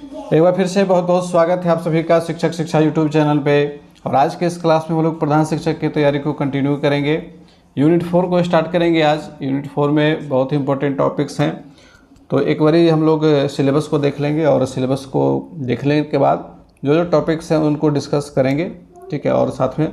एक बार फिर से बहुत बहुत स्वागत है आप सभी का शिक्षक शिक्षा यूट्यूब चैनल पे। और आज के इस क्लास में हम लोग प्रधान शिक्षक की तैयारी को कंटिन्यू करेंगे। यूनिट 4 को स्टार्ट करेंगे आज। यूनिट 4 में बहुत ही इंपॉर्टेंट टॉपिक्स हैं, तो एक बारी हम लोग सिलेबस को देख लेंगे और सिलेबस को देखने के बाद जो जो टॉपिक्स हैं उनको डिस्कस करेंगे, ठीक है। और साथ में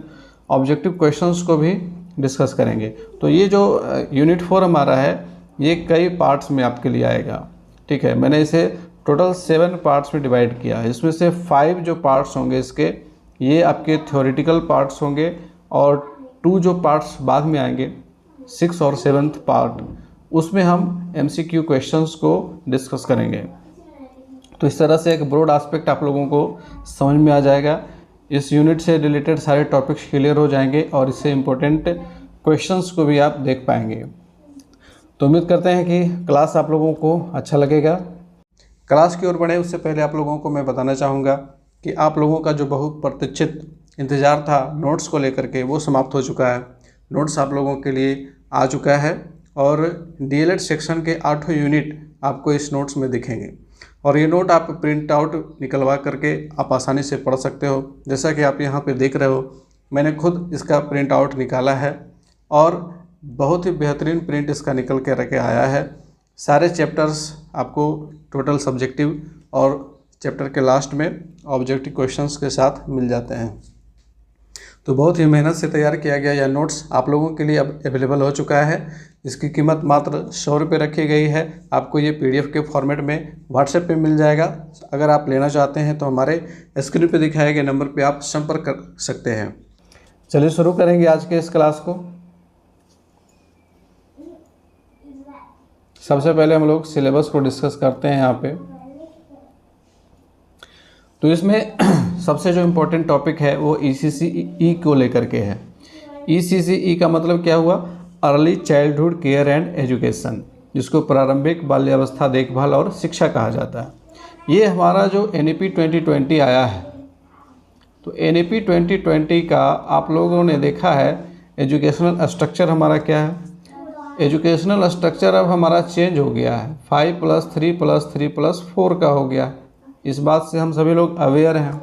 ऑब्जेक्टिव क्वेश्चंस को भी डिस्कस करेंगे। तो ये जो यूनिट 4 हमारा है ये कई पार्ट्स में आपके लिए आएगा, ठीक है। मैंने इसे टोटल 7 पार्ट्स में डिवाइड किया है। इसमें से 5 जो पार्ट्स होंगे इसके ये आपके थ्योरेटिकल पार्ट्स होंगे और 2 जो पार्ट्स बाद में आएंगे 6 और 7th पार्ट, उसमें हम MCQ क्वेश्चंस को डिस्कस करेंगे। तो इस तरह से एक ब्रॉड एस्पेक्ट आप लोगों को समझ में आ जाएगा। इस यूनिट से रिलेटेड सारे टॉपिक्स क्लियर हो जाएंगे और इससे इम्पोर्टेंट क्वेश्चंस को भी आप देख पाएंगे। तो उम्मीद करते हैं कि क्लास आप लोगों को अच्छा लगेगा। क्लास की ओर बढ़े उससे पहले आप लोगों को मैं बताना चाहूँगा कि आप लोगों का जो बहुप्रतीक्षित इंतज़ार था नोट्स को लेकर के वो समाप्त हो चुका है। नोट्स आप लोगों के लिए आ चुका है और DLED सेक्शन के 8 यूनिट आपको इस नोट्स में दिखेंगे और ये नोट आप प्रिंट आउट निकलवा करके आप आसानी से पढ़ सकते हो। जैसा कि आप यहाँ पे देख रहे हो, मैंने खुद इसका प्रिंट आउट निकाला है और बहुत ही बेहतरीन प्रिंट इसका निकल के रखे आया है। सारे चैप्टर्स आपको टोटल सब्जेक्टिव और चैप्टर के लास्ट में ऑब्जेक्टिव क्वेश्चंस के साथ मिल जाते हैं। तो बहुत ही मेहनत से तैयार किया गया यह नोट्स आप लोगों के लिए अब अवेलेबल हो चुका है। इसकी कीमत मात्र 100 रुपये रखी गई है। आपको ये PDF के फॉर्मेट में व्हाट्सएप पे मिल जाएगा। अगर आप लेना चाहते हैं तो हमारे स्क्रीन पे दिखाए गए नंबर पे आप संपर्क कर सकते हैं। चलिए शुरू करेंगे आज के इस क्लास को। सबसे पहले हम लोग सिलेबस को डिस्कस करते हैं यहाँ पे। तो इसमें सबसे जो इम्पोर्टेंट टॉपिक है वो ECCE को लेकर के है। ECCE का मतलब क्या हुआ? Early childhood care and education, जिसको प्रारंभिक बाल्यावस्था देखभाल और शिक्षा कहा जाता है। ये हमारा जो NEP 2020 आया है, तो NEP 2020 का आप लोगों ने देखा है एजुकेशनल स्ट्रक्चर हमारा क्या है। एजुकेशनल स्ट्रक्चर अब हमारा चेंज हो गया है, 5+3+3+4 का हो गया। इस बात से हम सभी लोग अवेयर हैं,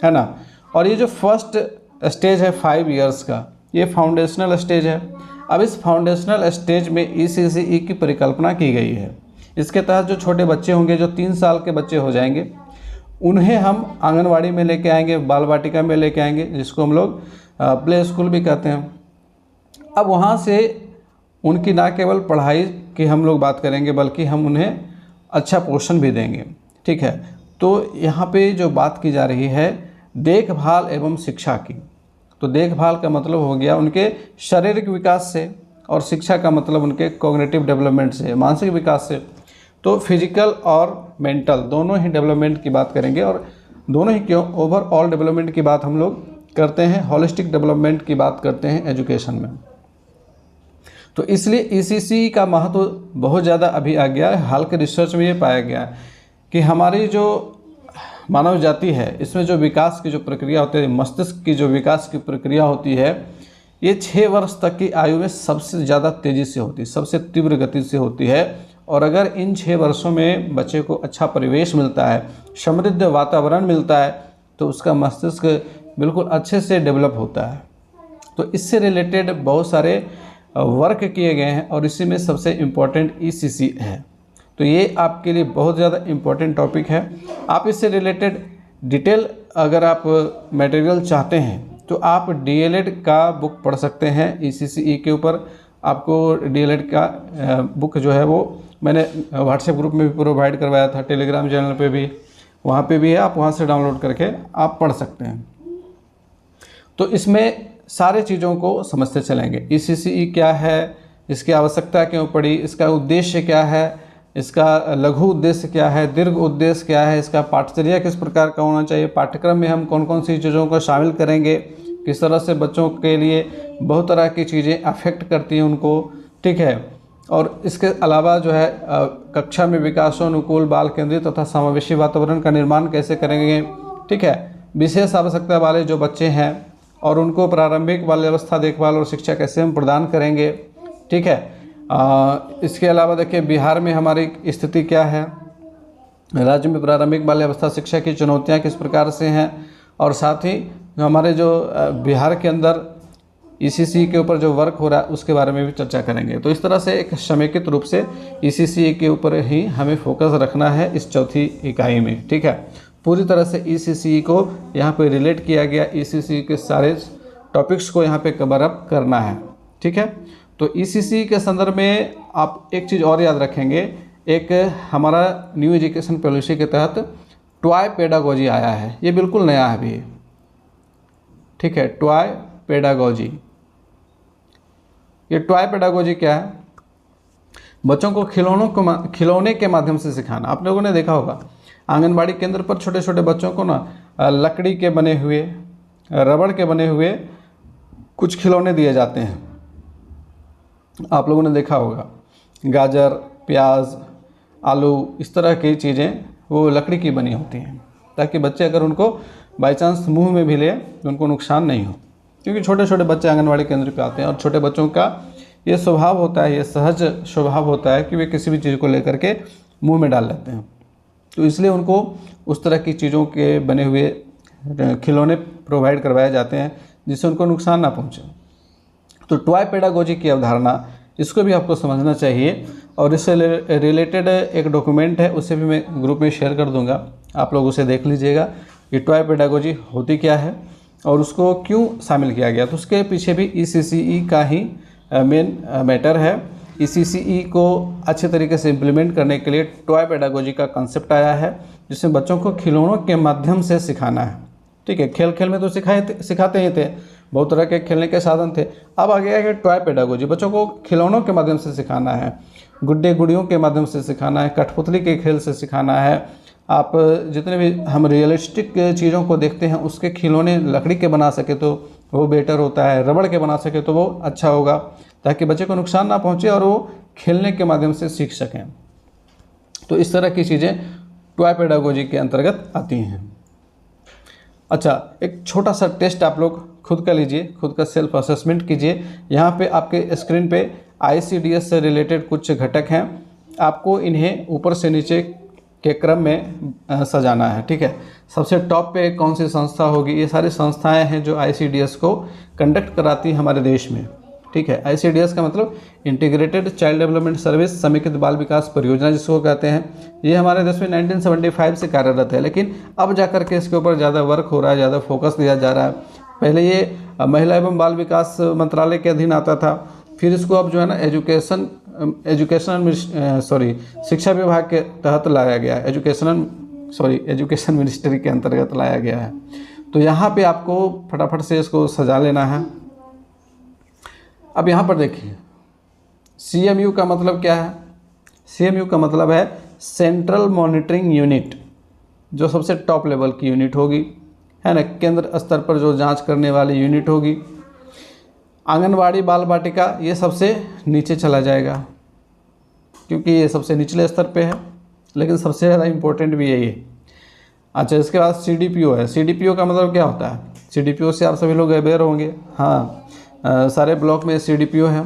है ना। और ये जो फर्स्ट स्टेज है 5 इयर्स का, ये फाउंडेशनल स्टेज है। अब इस फाउंडेशनल स्टेज में ECCE की परिकल्पना की गई है। इसके तहत जो छोटे बच्चे होंगे, जो 3 साल के बच्चे हो जाएंगे, उन्हें हम आंगनवाड़ी में लेके आएंगे, बाल वाटिका में लेके आएंगे, जिसको हम लोग प्ले स्कूल भी कहते हैं। अब वहाँ से उनकी ना केवल पढ़ाई की हम लोग बात करेंगे, बल्कि हम उन्हें अच्छा पोषण भी देंगे, ठीक है। तो यहाँ पे जो बात की जा रही है देखभाल एवं शिक्षा की। तो देखभाल का मतलब हो गया उनके शारीरिक विकास से और शिक्षा का मतलब उनके कॉग्निटिव डेवलपमेंट से, मानसिक विकास से। तो फिजिकल और मेंटल दोनों ही डेवलपमेंट की बात करेंगे। और दोनों ही क्यों, ओवरऑल डेवलपमेंट की बात हम लोग करते हैं, होलिस्टिक डेवलपमेंट की बात करते हैं एजुकेशन में। तो इसलिए ECCE का महत्व बहुत ज़्यादा अभी आ गया है। हाल के रिसर्च में ये पाया गया है कि हमारी जो मानव जाति है इसमें जो विकास की जो प्रक्रिया होती है, मस्तिष्क की जो विकास की प्रक्रिया होती है, ये 6 वर्ष तक की आयु में सबसे ज़्यादा तेज़ी से होती है, सबसे तीव्र गति से होती है। और अगर इन 6 वर्षों में बच्चे को अच्छा परिवेश मिलता है, समृद्ध वातावरण मिलता है, तो उसका मस्तिष्क बिल्कुल अच्छे से डेवलप होता है। तो इससे रिलेटेड बहुत सारे वर्क किए गए हैं और इसी में सबसे इम्पोर्टेंट ECCE है। तो ये आपके लिए बहुत ज़्यादा इम्पोर्टेंट टॉपिक है। आप इससे रिलेटेड डिटेल अगर आप मटेरियल चाहते हैं तो आप DLED का बुक पढ़ सकते हैं। ECCE के ऊपर आपको DLED का बुक जो है वो मैंने व्हाट्सएप ग्रुप में भी प्रोवाइड करवाया था, टेलीग्राम चैनल पे भी, वहाँ पे भी है, आप वहाँ से डाउनलोड करके आप पढ़ सकते हैं। तो इसमें सारे चीज़ों को समझते चलेंगे। ECCE क्या है, इसकी आवश्यकता क्यों पड़ी, इसका उद्देश्य क्या है, इसका लघु उद्देश्य क्या है, दीर्घ उद्देश्य क्या है, इसका पाठचर्या किस प्रकार का होना चाहिए, पाठ्यक्रम में हम कौन कौन सी चीज़ों को शामिल करेंगे, किस तरह से बच्चों के लिए बहुत तरह की चीज़ें अफेक्ट करती हैं उनको, ठीक है। और इसके अलावा जो है कक्षा में विकासोन्मुखी बाल केंद्रित तथा समावेशी वातावरण का निर्माण कैसे करेंगे, ठीक है। विशेष आवश्यकता वाले जो बच्चे हैं और उनको प्रारंभिक बाल्यावस्था देखभाल और शिक्षा कैसे हम प्रदान करेंगे, ठीक है। इसके अलावा देखिए बिहार में हमारी स्थिति क्या है, राज्य में प्रारंभिक बाल्यावस्था शिक्षा की चुनौतियाँ किस प्रकार से हैं, और साथ ही हमारे जो बिहार के अंदर ईसीसी के ऊपर जो वर्क हो रहा है उसके बारे में भी चर्चा करेंगे। तो इस तरह से एक समेकित रूप से ईसीसी के ऊपर ही हमें फोकस रखना है इस चौथी इकाई में, ठीक है। पूरी तरह से ईसीसी को यहाँ पे रिलेट किया गया, ईसीसी के सारे टॉपिक्स को यहाँ पे कवर अप करना है, ठीक है। तो ईसीसी के संदर्भ में आप एक चीज़ और याद रखेंगे, एक हमारा न्यू एजुकेशन पॉलिसी के तहत टॉय पेडागोजी आया है, ये बिल्कुल नया है अभी, ठीक है। टॉय पेडागोजी, ये टॉय पेडागोजी क्या है? बच्चों को खिलौने के माध्यम से सिखाना। आप लोगों ने देखा होगा आंगनबाड़ी केंद्र पर छोटे छोटे बच्चों को ना लकड़ी के बने हुए, रबड़ के बने हुए कुछ खिलौने दिए जाते हैं। आप लोगों ने देखा होगा गाजर, प्याज, आलू, इस तरह की चीज़ें वो लकड़ी की बनी होती हैं, ताकि बच्चे अगर उनको बाई चांस मुँह में भी ले तो उनको नुकसान नहीं हो, क्योंकि छोटे छोटे बच्चे आंगनबाड़ी केंद्र पे आते हैं और छोटे बच्चों का ये स्वभाव होता है, ये सहज स्वभाव होता है कि वे किसी भी चीज़ को लेकर के मुंह में डाल लेते हैं। तो इसलिए उनको उस तरह की चीज़ों के बने हुए खिलौने प्रोवाइड करवाए जाते हैं जिससे उनको नुकसान ना पहुँचे। तो टॉय पेडागोजी की अवधारणा, इसको भी आपको समझना चाहिए, और इससे रिलेटेड एक डॉक्यूमेंट है, उसे भी मैं ग्रुप में शेयर कर दूंगा, आप लोग उसे देख लीजिएगा कि टॉय पेडागोजी होती क्या है और उसको क्यों शामिल किया गया। तो उसके पीछे भी ईसीसीई का ही मेन मैटर है। ईसीसीई को अच्छे तरीके से इम्प्लीमेंट करने के लिए टॉय पेडागोजी का कंसेप्ट आया है, जिसमें बच्चों को खिलौनों के माध्यम से सिखाना है, ठीक है। खेल खेल में तो सिखाते ही थे, बहुत तरह के खेलने के साधन थे। अब आ गया है कि टॉय पेडागोजी, बच्चों को खिलौनों के माध्यम से सिखाना है, गुड्डे गुड़ियों के माध्यम से सिखाना है, कठपुतली के खेल से सिखाना है। आप जितने भी हम रियलिस्टिक चीज़ों को देखते हैं उसके खिलौने लकड़ी के बना सके तो वो बेटर होता है, रबड़ के बना सके तो वो अच्छा होगा, ताकि बच्चे को नुकसान ना पहुंचे और वो खेलने के माध्यम से सीख सकें। तो इस तरह की चीज़ें टॉय पेडागोजी के अंतर्गत आती हैं। अच्छा, एक छोटा सा टेस्ट आप लोग खुद का लीजिए, खुद का सेल्फ असेसमेंट कीजिए। यहाँ पे आपके स्क्रीन पे ICDS से रिलेटेड कुछ घटक हैं, आपको इन्हें ऊपर से नीचे के क्रम में सजाना है, ठीक है। सबसे टॉप पे कौन सी संस्था होगी, ये सारी संस्थाएं हैं जो ICDS को कंडक्ट कराती हैं हमारे देश में, ठीक है। ICDS का मतलब इंटीग्रेटेड चाइल्ड डेवलपमेंट सर्विस, समेकित बाल विकास परियोजना जिसको कहते हैं। ये हमारे देश में 1975 से कार्यरत है, लेकिन अब जाकर के इसके ऊपर ज़्यादा वर्क हो रहा है, ज़्यादा फोकस दिया जा रहा है। पहले ये महिला एवं बाल विकास मंत्रालय के अधीन आता था, फिर इसको अब जो है ना शिक्षा विभाग के तहत लाया गया है, एजुकेशन मिनिस्ट्री के अंतर्गत लाया गया है। तो यहाँ पे आपको फटाफट से इसको सजा लेना है। अब यहाँ पर देखिए CMU का मतलब क्या है। CMU का मतलब है सेंट्रल मॉनिटरिंग यूनिट, जो सबसे टॉप लेवल की यूनिट होगी, है ना, केंद्र स्तर पर जो जांच करने वाली यूनिट होगी। आंगनवाड़ी बाल वाटिका ये सबसे नीचे चला जाएगा, क्योंकि ये सबसे निचले स्तर पे है, लेकिन सबसे ज़्यादा इम्पोर्टेंट भी यही है। अच्छा, इसके बाद CDPO है। CDPO का मतलब क्या होता है? CDPO से आप सभी लोग अवेयर होंगे, हाँ, सारे ब्लॉक में CDPO है।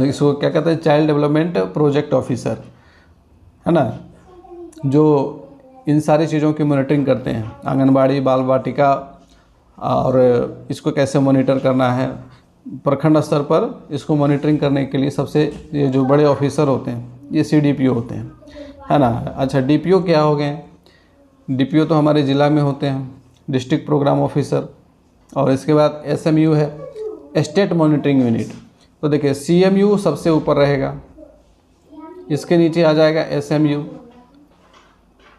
इसको क्या कहते हैं? चाइल्ड डेवलपमेंट प्रोजेक्ट ऑफिसर, है ना, जो इन सारी चीज़ों की मॉनिटरिंग करते हैं, आंगनबाड़ी बाल वाटिका, और इसको कैसे मॉनिटर करना है। प्रखंड स्तर पर इसको मॉनिटरिंग करने के लिए सबसे ये जो बड़े ऑफिसर होते हैं ये CDPO होते हैं, है ना। अच्छा, DPO क्या हो गए? DPO तो हमारे ज़िला में होते हैं, डिस्ट्रिक्ट प्रोग्राम ऑफिसर। और इसके बाद SMU है, स्टेट मॉनिटरिंग यूनिट। तो देखिए CMU सबसे ऊपर रहेगा, इसके नीचे आ जाएगा SMU,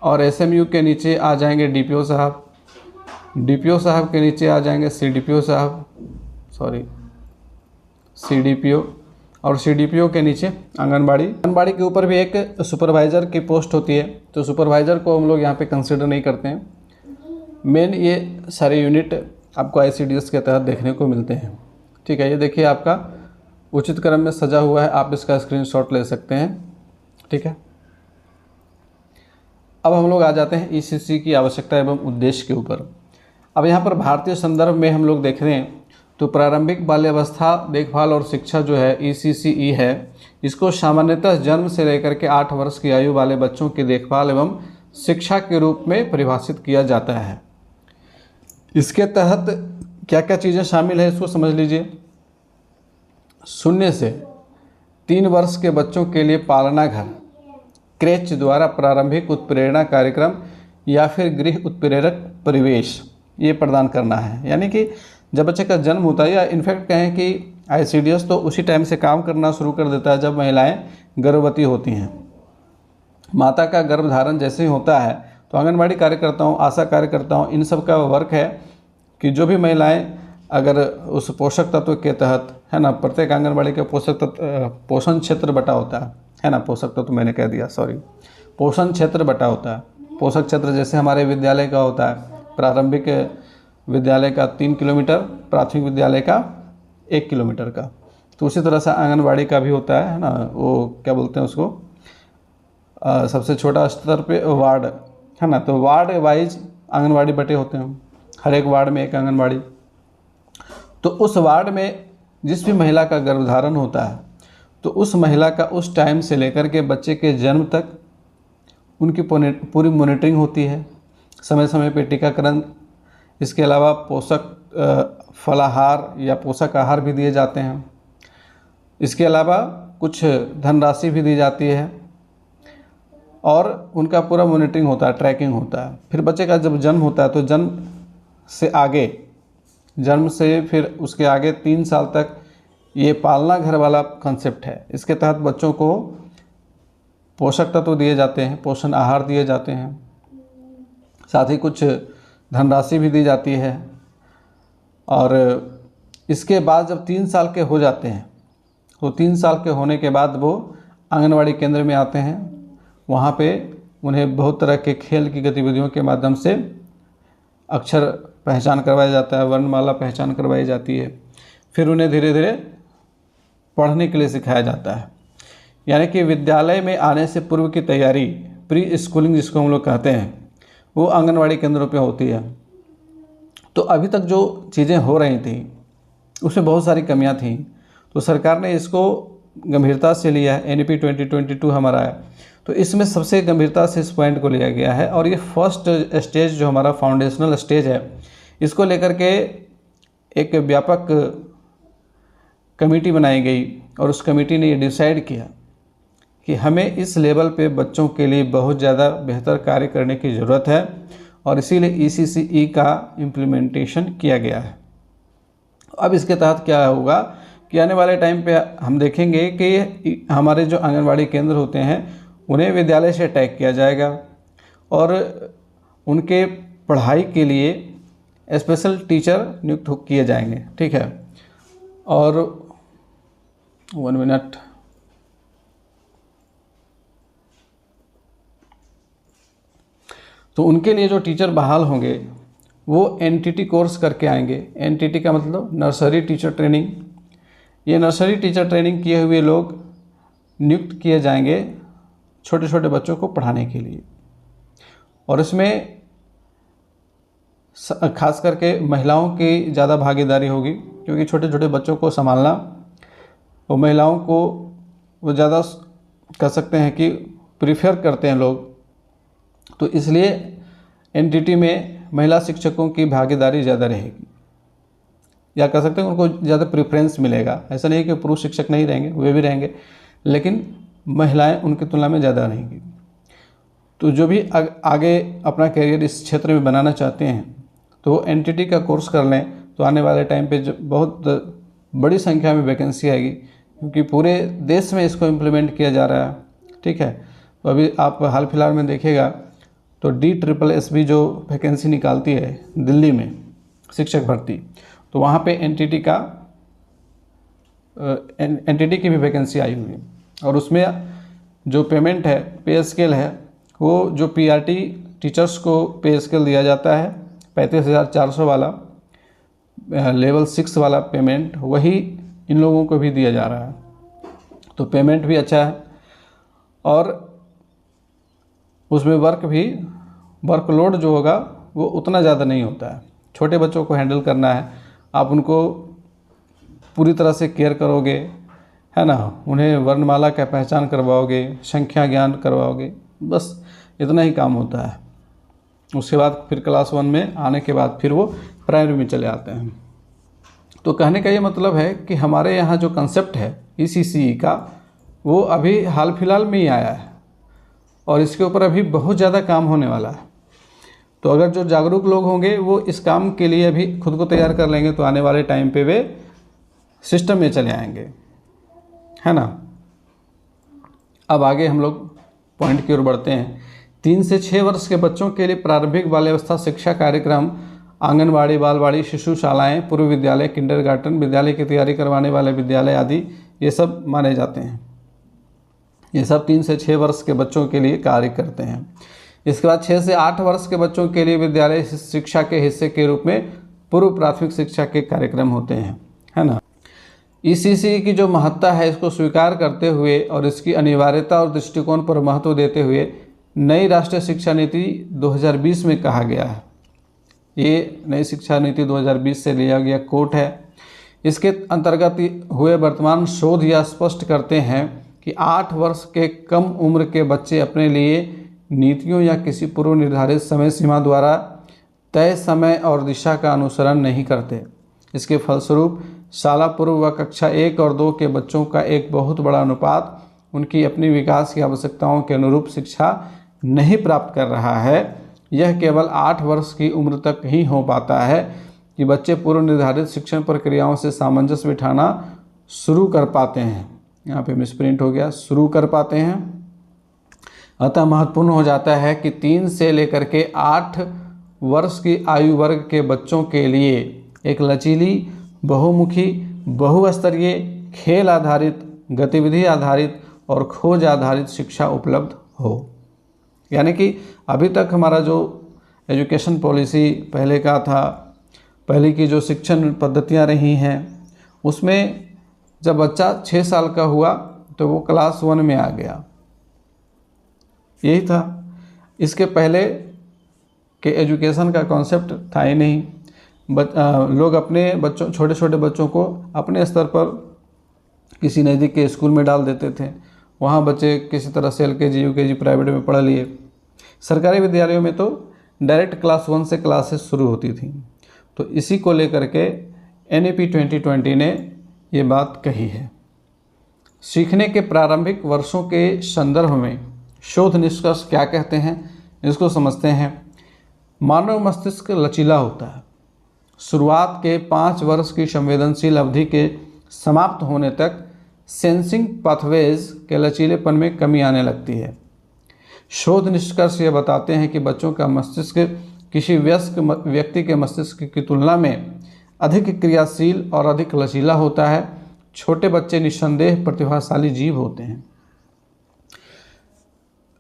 और SMU के नीचे आ जाएंगे DPO साहब, DPO साहब के नीचे आ जाएंगे CDPO साहब, CDPO, और CDPO के नीचे आंगनबाड़ी के ऊपर भी एक सुपरवाइज़र की पोस्ट होती है। तो सुपरवाइज़र को हम लोग यहाँ पे कंसिडर नहीं करते हैं। मेन ये सारे यूनिट आपको ICDS के तहत देखने को मिलते हैं, ठीक है। ये देखिए आपका उचित क्रम में सजा हुआ है, आप इसका स्क्रीनशॉट ले सकते हैं, ठीक है। अब हम लोग आ जाते हैं ECC की आवश्यकता एवं उद्देश्य के ऊपर। अब यहाँ पर भारतीय संदर्भ में हम लोग देख रहे हैं तो प्रारंभिक बाल्यावस्था देखभाल और शिक्षा जो है ECCE है, इसको सामान्यतः जन्म से लेकर के 8 वर्ष की आयु वाले बच्चों की देखभाल एवं शिक्षा के रूप में परिभाषित किया जाता है। इसके तहत क्या क्या चीज़ें शामिल है इसको समझ लीजिए। 0 से 3 वर्ष के बच्चों के लिए पालना घर, क्रेच द्वारा प्रारंभिक उत्प्रेरणा कार्यक्रम या फिर गृह उत्प्रेरक परिवेश ये प्रदान करना है। यानी कि जब बच्चे का जन्म होता है, या इनफैक्ट कहें कि ICDS तो उसी टाइम से काम करना शुरू कर देता है जब महिलाएं गर्भवती होती हैं। माता का गर्भधारण जैसे ही होता है तो आंगनबाड़ी कार्यकर्ताओं, आशा कार्यकर्ताओं, इन सब का वर्क है कि जो भी महिलाएं अगर उस पोषक तत्व के तहत, है ना, प्रत्येक आंगनबाड़ी का पोषक तत्व पोषण क्षेत्र बटा होता है ना, पोषक तत्व मैंने कह दिया, सॉरी, पोषण क्षेत्र बटा होता है। पोषक क्षेत्र जैसे हमारे विद्यालय का होता है, प्रारंभिक विद्यालय का 3 किलोमीटर, प्राथमिक विद्यालय का 1 किलोमीटर का, तो उसी तरह से आंगनबाड़ी का भी होता है ना, वो क्या बोलते हैं उसको, सबसे छोटा स्तर पे वार्ड, है ना, तो वार्ड वाइज आंगनबाड़ी बटे होते हैं, हर एक वार्ड में एक आंगनबाड़ी। तो उस वार्ड में जिस भी महिला का गर्भधारण होता है तो उस महिला का उस टाइम से लेकर के बच्चे के जन्म तक उनकी पूरी मॉनिटरिंग होती है, समय समय पे टीकाकरण, इसके अलावा पोषक फलाहार या पोषक आहार भी दिए जाते हैं। इसके अलावा कुछ धनराशि भी दी जाती है और उनका पूरा मॉनिटरिंग होता है, ट्रैकिंग होता है। फिर बच्चे का जब जन्म होता है तो जन्म से फिर उसके आगे 3 साल तक ये पालना घर वाला कंसेप्ट है। इसके तहत बच्चों को पोषक तत्व दिए जाते हैं, पोषण आहार दिए जाते हैं, साथ ही कुछ धनराशि भी दी जाती है। और इसके बाद जब 3 साल के हो जाते हैं तो 3 साल के होने के बाद वो आंगनवाड़ी केंद्र में आते हैं। वहाँ पे उन्हें बहुत तरह के खेल की गतिविधियों के माध्यम से अक्षर पहचान करवाया जाता है, वर्णमाला पहचान करवाई जाती है। फिर उन्हें धीरे धीरे पढ़ने के लिए सिखाया जाता है। यानी कि विद्यालय में आने से पूर्व की तैयारी, प्री स्कूलिंग जिसको हम लोग कहते हैं, वो आंगनवाड़ी केंद्रों पे होती है। तो अभी तक जो चीज़ें हो रही थी उसमें बहुत सारी कमियां थी, तो सरकार ने इसको गंभीरता से लिया है। NEP 2022 हमारा है, तो इसमें सबसे गंभीरता से इस पॉइंट को लिया गया है। और ये फर्स्ट स्टेज जो हमारा फाउंडेशनल स्टेज है, इसको लेकर के एक व्यापक कमेटी बनाई गई और उस कमेटी ने ये डिसाइड किया कि हमें इस लेवल पे बच्चों के लिए बहुत ज़्यादा बेहतर कार्य करने की ज़रूरत है, और इसीलिए ECCE का इम्प्लीमेंटेशन किया गया है। अब इसके तहत क्या होगा कि आने वाले टाइम पे हम देखेंगे कि हमारे जो आंगनवाड़ी केंद्र होते हैं उन्हें विद्यालय से टैग किया जाएगा और उनके पढ़ाई के लिए स्पेशल टीचर नियुक्त किए जाएंगे, ठीक है। और 1 मिनट, तो उनके लिए जो टीचर बहाल होंगे वो NTT कोर्स करके आएंगे। NTT का मतलब नर्सरी टीचर ट्रेनिंग। ये नर्सरी टीचर ट्रेनिंग किए हुए लोग नियुक्त किए जाएंगे छोटे छोटे बच्चों को पढ़ाने के लिए। और इसमें खास करके महिलाओं की ज़्यादा भागीदारी होगी, क्योंकि छोटे छोटे बच्चों को संभालना और महिलाओं को वो ज़्यादा कह सकते हैं कि प्रीफर करते हैं लोग, तो इसलिए NTT में महिला शिक्षकों की भागीदारी ज़्यादा रहेगी, या कह सकते हैं उनको ज़्यादा प्रेफरेंस मिलेगा। ऐसा नहीं कि पुरुष शिक्षक नहीं रहेंगे, वे भी रहेंगे, लेकिन महिलाएं उनकी तुलना में ज़्यादा रहेंगी। तो जो भी आगे अपना करियर इस क्षेत्र में बनाना चाहते हैं तो NTT का कोर्स कर लें, तो आने वाले टाइम पे जो बहुत बड़ी संख्या में वैकेंसी आएगी, क्योंकि पूरे देश में इसको इम्प्लीमेंट किया जा रहा है, ठीक है। तो अभी आप हाल फिलहाल में देखिएगा तो DSSS जो वैकेंसी निकालती है दिल्ली में शिक्षक भर्ती, तो वहाँ पे NTT की भी वैकेंसी आई हुई है। और उसमें जो पेमेंट है, पे स्केल है, वो जो PRT टीचर्स को पे स्केल दिया जाता है 35,400 वाला लेवल 6 वाला पेमेंट, वही इन लोगों को भी दिया जा रहा है। तो पेमेंट भी अच्छा है और उसमें वर्कलोड जो होगा वो उतना ज़्यादा नहीं होता है। छोटे बच्चों को हैंडल करना है, आप उनको पूरी तरह से केयर करोगे, है ना, उन्हें वर्णमाला का पहचान करवाओगे, संख्या ज्ञान करवाओगे, बस इतना ही काम होता है। उसके बाद फिर क्लास 1 में आने के बाद फिर वो प्राइमरी में चले आते हैं। तो कहने का ये मतलब है कि हमारे यहाँ जो कंसेप्ट है ECCE का, वो अभी हाल फिलहाल में ही आया है और इसके ऊपर अभी बहुत ज़्यादा काम होने वाला है। तो अगर जो जागरूक लोग होंगे वो इस काम के लिए अभी खुद को तैयार कर लेंगे तो आने वाले टाइम पे वे सिस्टम में चले आएंगे, है ना। अब आगे हम लोग पॉइंट की ओर बढ़ते हैं। 3 से 6 वर्ष के बच्चों के लिए प्रारंभिक बाल्यावस्था शिक्षा कार्यक्रम, आंगनबाड़ी, बालवाड़ी, शिशु शालाएँ, पूर्व विद्यालय, किंडरगार्टन, विद्यालय की तैयारी करवाने वाले विद्यालय आदि ये सब माने जाते हैं। ये सब 3 से 6 वर्ष के बच्चों के लिए कार्य करते हैं। इसके बाद 6 से 8 वर्ष के बच्चों के लिए विद्यालय शिक्षा के हिस्से के रूप में पूर्व प्राथमिक शिक्षा के कार्यक्रम होते हैं, है ना। ECCE की जो महत्ता है इसको स्वीकार करते हुए और इसकी अनिवार्यता और दृष्टिकोण पर महत्व देते हुए नई राष्ट्रीय शिक्षा नीति 2020 में कहा गया है। ये नई शिक्षा नीति 2020 से लिया गया कोट है। इसके अंतर्गत हुए वर्तमान शोध यह स्पष्ट करते हैं कि 8 वर्ष के कम उम्र के बच्चे अपने लिए नीतियों या किसी पूर्व निर्धारित समय सीमा द्वारा तय समय और दिशा का अनुसरण नहीं करते। इसके फलस्वरूप शाला पूर्व व कक्षा 1 और 2 के बच्चों का एक बहुत बड़ा अनुपात उनकी अपनी विकास की आवश्यकताओं के अनुरूप शिक्षा नहीं प्राप्त कर रहा है। यह केवल 8 वर्ष की उम्र तक ही हो पाता है कि बच्चे पूर्व निर्धारित शिक्षण प्रक्रियाओं से सामंजस्य बिठाना शुरू कर पाते हैं। यहाँ पे मिसप्रिंट हो गया, शुरू कर पाते हैं। अतः महत्वपूर्ण हो जाता है कि 3 से लेकर के 8 वर्ष की आयु वर्ग के बच्चों के लिए एक लचीली, बहुमुखी, बहुस्तरीय, खेल आधारित, गतिविधि आधारित और खोज आधारित शिक्षा उपलब्ध हो। यानी कि अभी तक हमारा जो एजुकेशन पॉलिसी पहले का था, पहले की जो शिक्षण पद्धतियां रही हैं, उसमें जब बच्चा 6 साल का हुआ तो वो क्लास 1 में आ गया, यही था। इसके पहले के एजुकेशन का कॉन्सेप्ट था ही नहीं। लोग अपने बच्चों, छोटे छोटे बच्चों को अपने स्तर पर किसी नज़दीक के स्कूल में डाल देते थे। वहाँ बच्चे किसी तरह से LKG UKG प्राइवेट में पढ़ लिए। सरकारी विद्यालयों में तो डायरेक्ट क्लास 1 से क्लासेस शुरू होती थी। तो इसी को लेकर के NEP 2020 ने ये बात कही है। सीखने के प्रारंभिक वर्षों के संदर्भ में शोध निष्कर्ष क्या कहते हैं, इसको समझते हैं। मानव मस्तिष्क लचीला होता है। शुरुआत के 5 वर्ष की संवेदनशील अवधि के समाप्त होने तक सेंसिंग पाथवेज के लचीलेपन में कमी आने लगती है। शोध निष्कर्ष ये बताते हैं कि बच्चों का मस्तिष्क किसी वयस्क व्यक्ति के मस्तिष्क की तुलना में अधिक क्रियाशील और अधिक लचीला होता है। छोटे बच्चे निस्संदेह प्रतिभाशाली जीव होते हैं।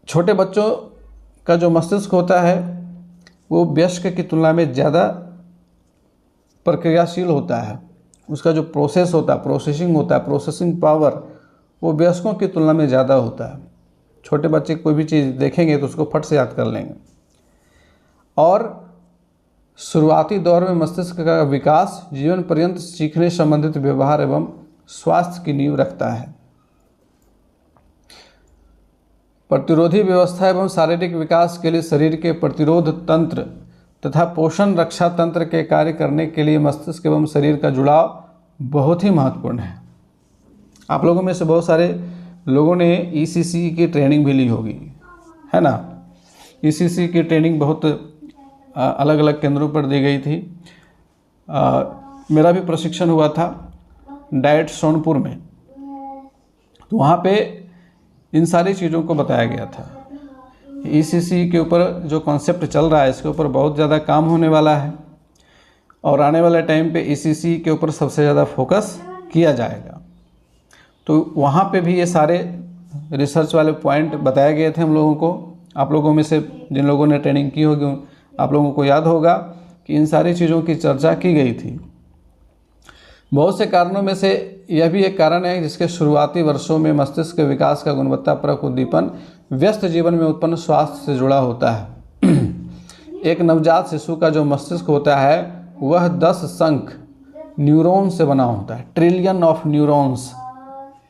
छोटे बच्चों का जो मस्तिष्क होता है वो वयस्क की तुलना में ज़्यादा प्रक्रियाशील होता है। उसका जो प्रोसेस होता है, प्रोसेसिंग होता है, प्रोसेसिंग पावर वो वयस्कों की तुलना में ज़्यादा होता है। छोटे बच्चे कोई भी चीज़ देखेंगे तो उसको फट से याद कर लेंगे। और शुरुआती दौर में मस्तिष्क का विकास जीवन पर्यंत सीखने संबंधित व्यवहार एवं स्वास्थ्य की नींव रखता है। प्रतिरोधी व्यवस्था एवं शारीरिक विकास के लिए शरीर के प्रतिरोध तंत्र तथा पोषण रक्षा तंत्र के कार्य करने के लिए मस्तिष्क एवं शरीर का जुड़ाव बहुत ही महत्वपूर्ण है। आप लोगों में से बहुत सारे लोगों ने ECCE की ट्रेनिंग भी ली होगी, है ना। ECCE की ट्रेनिंग बहुत अलग अलग केंद्रों पर दी गई थी। मेरा भी प्रशिक्षण हुआ था डाइट सोनपुर में, तो वहाँ पे इन सारी चीज़ों को बताया गया था। ECCE के ऊपर जो कॉन्सेप्ट चल रहा है इसके ऊपर बहुत ज़्यादा काम होने वाला है और आने वाले टाइम पे ECCE के ऊपर सबसे ज़्यादा फोकस किया जाएगा। तो वहाँ पे भी ये सारे रिसर्च वाले पॉइंट बताए गए थे हम लोगों को। आप लोगों में से जिन लोगों ने ट्रेनिंग की होगी आप लोगों को याद होगा कि इन सारी चीज़ों की चर्चा की गई थी। बहुत से कारणों में से यह भी एक कारण है जिसके शुरुआती वर्षों में मस्तिष्क के विकास का गुणवत्तापरक उद्दीपन व्यस्त जीवन में उत्पन्न स्वास्थ्य से जुड़ा होता है। एक नवजात शिशु का जो मस्तिष्क होता है वह 10 शंख न्यूरॉन से बना होता है, ट्रिलियन ऑफ न्यूरॉन्स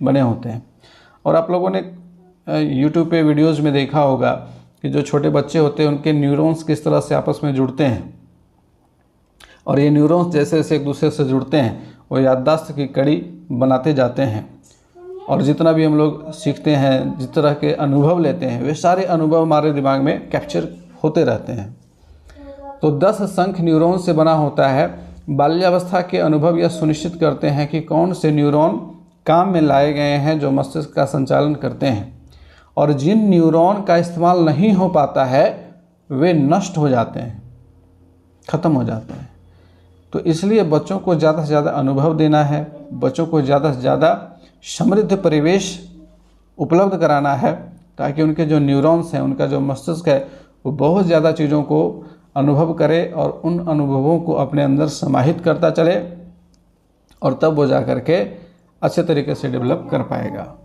बने होते हैं। और आप लोगों ने यूट्यूब पे वीडियोज़ में देखा होगा कि जो छोटे बच्चे होते हैं उनके न्यूरॉन्स किस तरह से आपस में जुड़ते हैं, और ये न्यूरॉन्स जैसे जैसे एक दूसरे से जुड़ते हैं वो याददाश्त की कड़ी बनाते जाते हैं, और जितना भी हम लोग सीखते हैं, जिस तरह के अनुभव लेते हैं, वे सारे अनुभव हमारे दिमाग में कैप्चर होते रहते हैं। तो 10 संख्य न्यूरॉन से बना होता है। बाल्यावस्था के अनुभव यह सुनिश्चित करते हैं कि कौन से न्यूरॉन काम में लाए गए हैं जो मस्तिष्क का संचालन करते हैं, और जिन न्यूरॉन का इस्तेमाल नहीं हो पाता है वे नष्ट हो जाते हैं, ख़त्म हो जाते हैं। तो इसलिए बच्चों को ज़्यादा से ज़्यादा अनुभव देना है, बच्चों को ज़्यादा से ज़्यादा समृद्ध परिवेश उपलब्ध कराना है, ताकि उनके जो न्यूरॉन्स हैं, उनका जो मस्तिष्क है, वो बहुत ज़्यादा चीज़ों को अनुभव करे और उन अनुभवों को अपने अंदर समाहित करता चले, और तब वो जा कर के अच्छे तरीके से डेवलप कर पाएगा।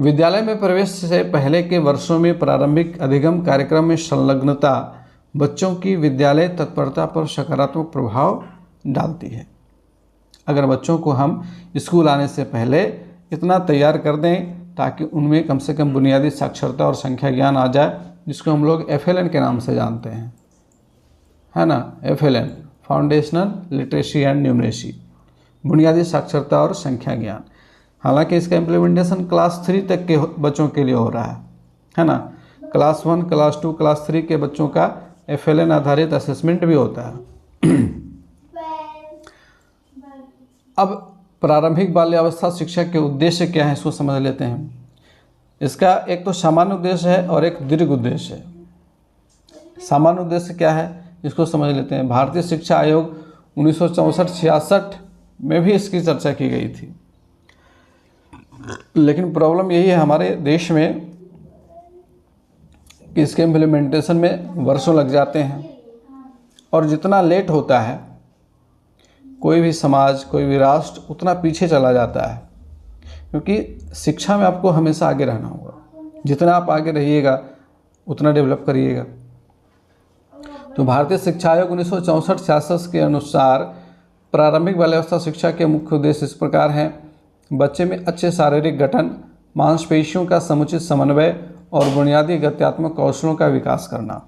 विद्यालय में प्रवेश से पहले के वर्षों में प्रारंभिक अधिगम कार्यक्रम में संलग्नता बच्चों की विद्यालय तत्परता पर सकारात्मक प्रभाव डालती है। अगर बच्चों को हम स्कूल आने से पहले इतना तैयार कर दें ताकि उनमें कम से कम बुनियादी साक्षरता और संख्या ज्ञान आ जाए, जिसको हम लोग FLN के नाम से जानते हैं, है ना, FLN, foundational literacy and numeracy, बुनियादी साक्षरता और संख्या ज्ञान। हालांकि इसका इम्प्लीमेंटेशन क्लास 3 तक के बच्चों के लिए हो रहा है ना। क्लास 1, क्लास 2, क्लास 3 के बच्चों का FLN आधारित असेसमेंट भी होता है। अब प्रारंभिक बाल्यावस्था शिक्षा के उद्देश्य क्या है, इसको समझ लेते हैं। इसका एक तो सामान्य उद्देश्य है और एक दीर्घ उद्देश्य है। सामान्य उद्देश्य क्या है, इसको समझ लेते हैं। भारतीय शिक्षा आयोग 1964-66 में भी इसकी चर्चा की गई थी, लेकिन प्रॉब्लम यही है हमारे देश में कि इसके इम्प्लीमेंटेशन में वर्षों लग जाते हैं, और जितना लेट होता है कोई भी समाज, कोई भी राष्ट्र उतना पीछे चला जाता है, क्योंकि शिक्षा में आपको हमेशा आगे रहना होगा। जितना आप आगे रहिएगा उतना डेवलप करिएगा। तो भारतीय शिक्षा आयोग 1964-66 के अनुसार प्रारंभिक बाल्यावस्था शिक्षा के मुख्य उद्देश्य इस प्रकार हैं। बच्चे में अच्छे शारीरिक गठन, मांसपेशियों का समुचित समन्वय और बुनियादी गत्यात्मक कौशलों का विकास करना,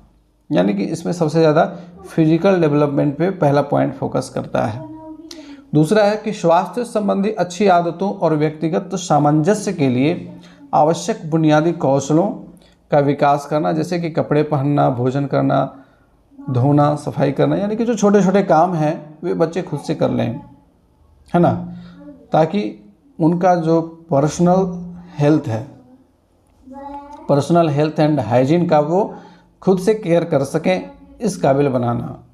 यानी कि इसमें सबसे ज़्यादा फिजिकल डेवलपमेंट पे पहला पॉइंट फोकस करता है। दूसरा है कि स्वास्थ्य संबंधी अच्छी आदतों और व्यक्तिगत सामंजस्य के लिए आवश्यक बुनियादी कौशलों का विकास करना, जैसे कि कपड़े पहनना, भोजन करना, धोना, सफाई करना, यानी कि जो छोटे छोटे काम हैं वे बच्चे खुद से कर लें, है ना, ताकि उनका जो पर्सनल हेल्थ एंड हाइजीन का वो खुद से केयर कर सकें, इस काबिल बनाना।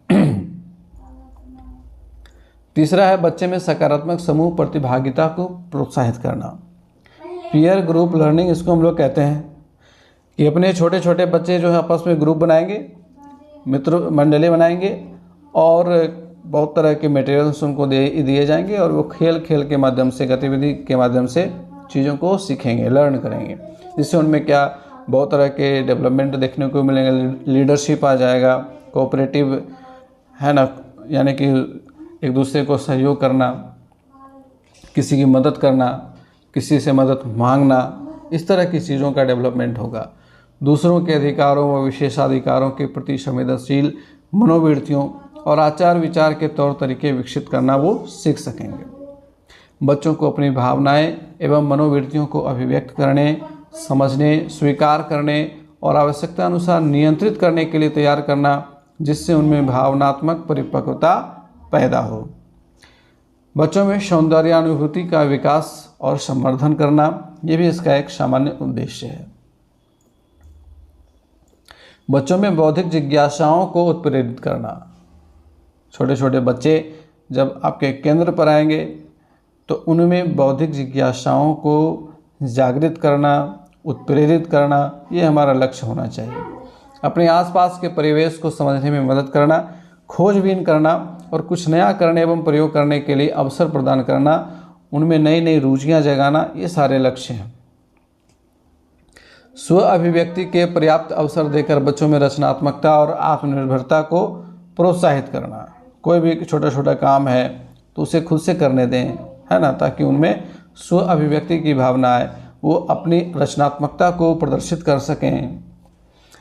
तीसरा है बच्चे में सकारात्मक समूह प्रतिभागिता को प्रोत्साहित करना। पीयर ग्रुप लर्निंग इसको हम लोग कहते हैं, कि अपने छोटे छोटे बच्चे जो है आपस में ग्रुप बनाएंगे, मित्र मंडली बनाएंगे, और बहुत तरह के मटेरियल्स उनको दिए जाएंगे, और वो खेल खेल के माध्यम से, गतिविधि के माध्यम से चीज़ों को सीखेंगे, लर्न करेंगे, जिससे उनमें क्या बहुत तरह के डेवलपमेंट देखने को मिलेंगे। लीडरशिप आ जाएगा, कोऑपरेटिव, है ना, यानी कि एक दूसरे को सहयोग करना, किसी की मदद करना, किसी से मदद मांगना, इस तरह की चीज़ों का डेवलपमेंट होगा। दूसरों के अधिकारों व विशेषाधिकारों के प्रति संवेदनशील मनोवृत्तियों और आचार विचार के तौर तरीके विकसित करना वो सीख सकेंगे। बच्चों को अपनी भावनाएं एवं मनोवृत्तियों को अभिव्यक्त करने, समझने, स्वीकार करने और आवश्यकता अनुसार नियंत्रित करने के लिए तैयार करना, जिससे उनमें भावनात्मक परिपक्वता पैदा हो। बच्चों में सौंदर्यानुभूति का विकास और संवर्धन करना, ये भी इसका एक सामान्य उद्देश्य है। बच्चों में बौद्धिक जिज्ञासाओं को उत्प्रेरित करना। छोटे छोटे बच्चे जब आपके केंद्र पर आएंगे तो उनमें बौद्धिक जिज्ञासाओं को जागृत करना, उत्प्रेरित करना, ये हमारा लक्ष्य होना चाहिए। अपने आसपास के परिवेश को समझने में मदद करना, खोजबीन करना और कुछ नया करने एवं प्रयोग करने के लिए अवसर प्रदान करना, उनमें नई नई रुचियां जगाना, ये सारे लक्ष्य हैं। स्व अभिव्यक्ति के पर्याप्त अवसर देकर बच्चों में रचनात्मकता और आत्मनिर्भरता को प्रोत्साहित करना। कोई भी छोटा छोटा काम है तो उसे खुद से करने दें, है ना, ताकि उनमें स्व अभिव्यक्ति की भावना आए, वो अपनी रचनात्मकता को प्रदर्शित कर सकें।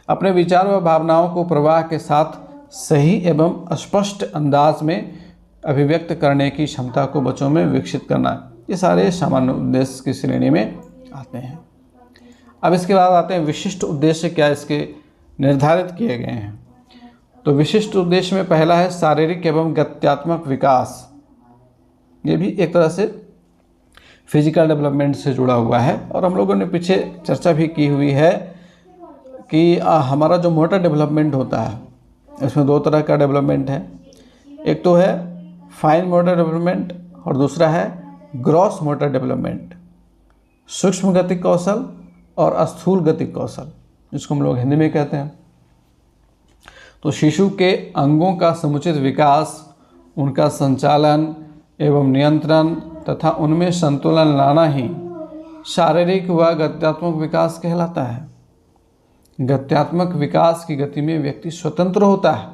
अपने विचार व भावनाओं को प्रवाह के साथ सही एवं स्पष्ट अंदाज में अभिव्यक्त करने की क्षमता को बच्चों में विकसित करना, ये सारे सामान्य उद्देश्य की श्रेणी में आते हैं। अब इसके बाद आते हैं विशिष्ट उद्देश्य क्या इसके निर्धारित किए गए हैं। तो विशिष्ट उद्देश्य में पहला है शारीरिक एवं गत्यात्मक विकास। ये भी एक तरह से फिजिकल डेवलपमेंट से जुड़ा हुआ है, और हम लोगों ने पीछे चर्चा भी की हुई है कि हमारा जो मोटर डेवलपमेंट होता है इसमें दो तरह का डेवलपमेंट है। एक तो है फाइन मोटर डेवलपमेंट और दूसरा है ग्रॉस मोटर डेवलपमेंट, सूक्ष्म गतिक कौशल और स्थूल गतिक कौशल, जिसको हम लोग हिंदी में कहते हैं। तो शिशु के अंगों का समुचित विकास, उनका संचालन एवं नियंत्रण तथा उनमें संतुलन लाना ही शारीरिक व गत्यात्मक विकास कहलाता है। गत्यात्मक विकास की गति में व्यक्ति स्वतंत्र होता है।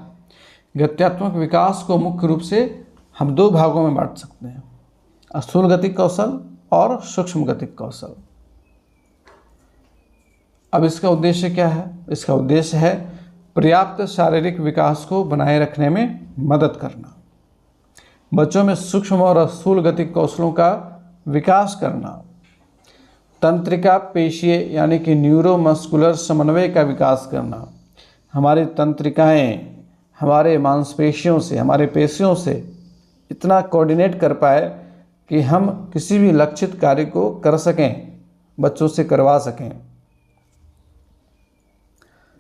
गत्यात्मक विकास को मुख्य रूप से हम दो भागों में बांट सकते हैं, स्थूल गतिक कौशल और सूक्ष्म गतिक कौशल। अब इसका उद्देश्य क्या है? इसका उद्देश्य है पर्याप्त शारीरिक विकास को बनाए रखने में मदद करना, बच्चों में सूक्ष्म और स्थूल गतिक कौशलों का विकास करना, तंत्रिका पेशीय यानी कि न्यूरोमस्कुलर समन्वय का विकास करना, हमारी तंत्रिकाएं हमारे मांसपेशियों से, हमारे पेशियों से इतना कोऑर्डिनेट कर पाए कि हम किसी भी लक्षित कार्य को कर सकें, बच्चों से करवा सकें।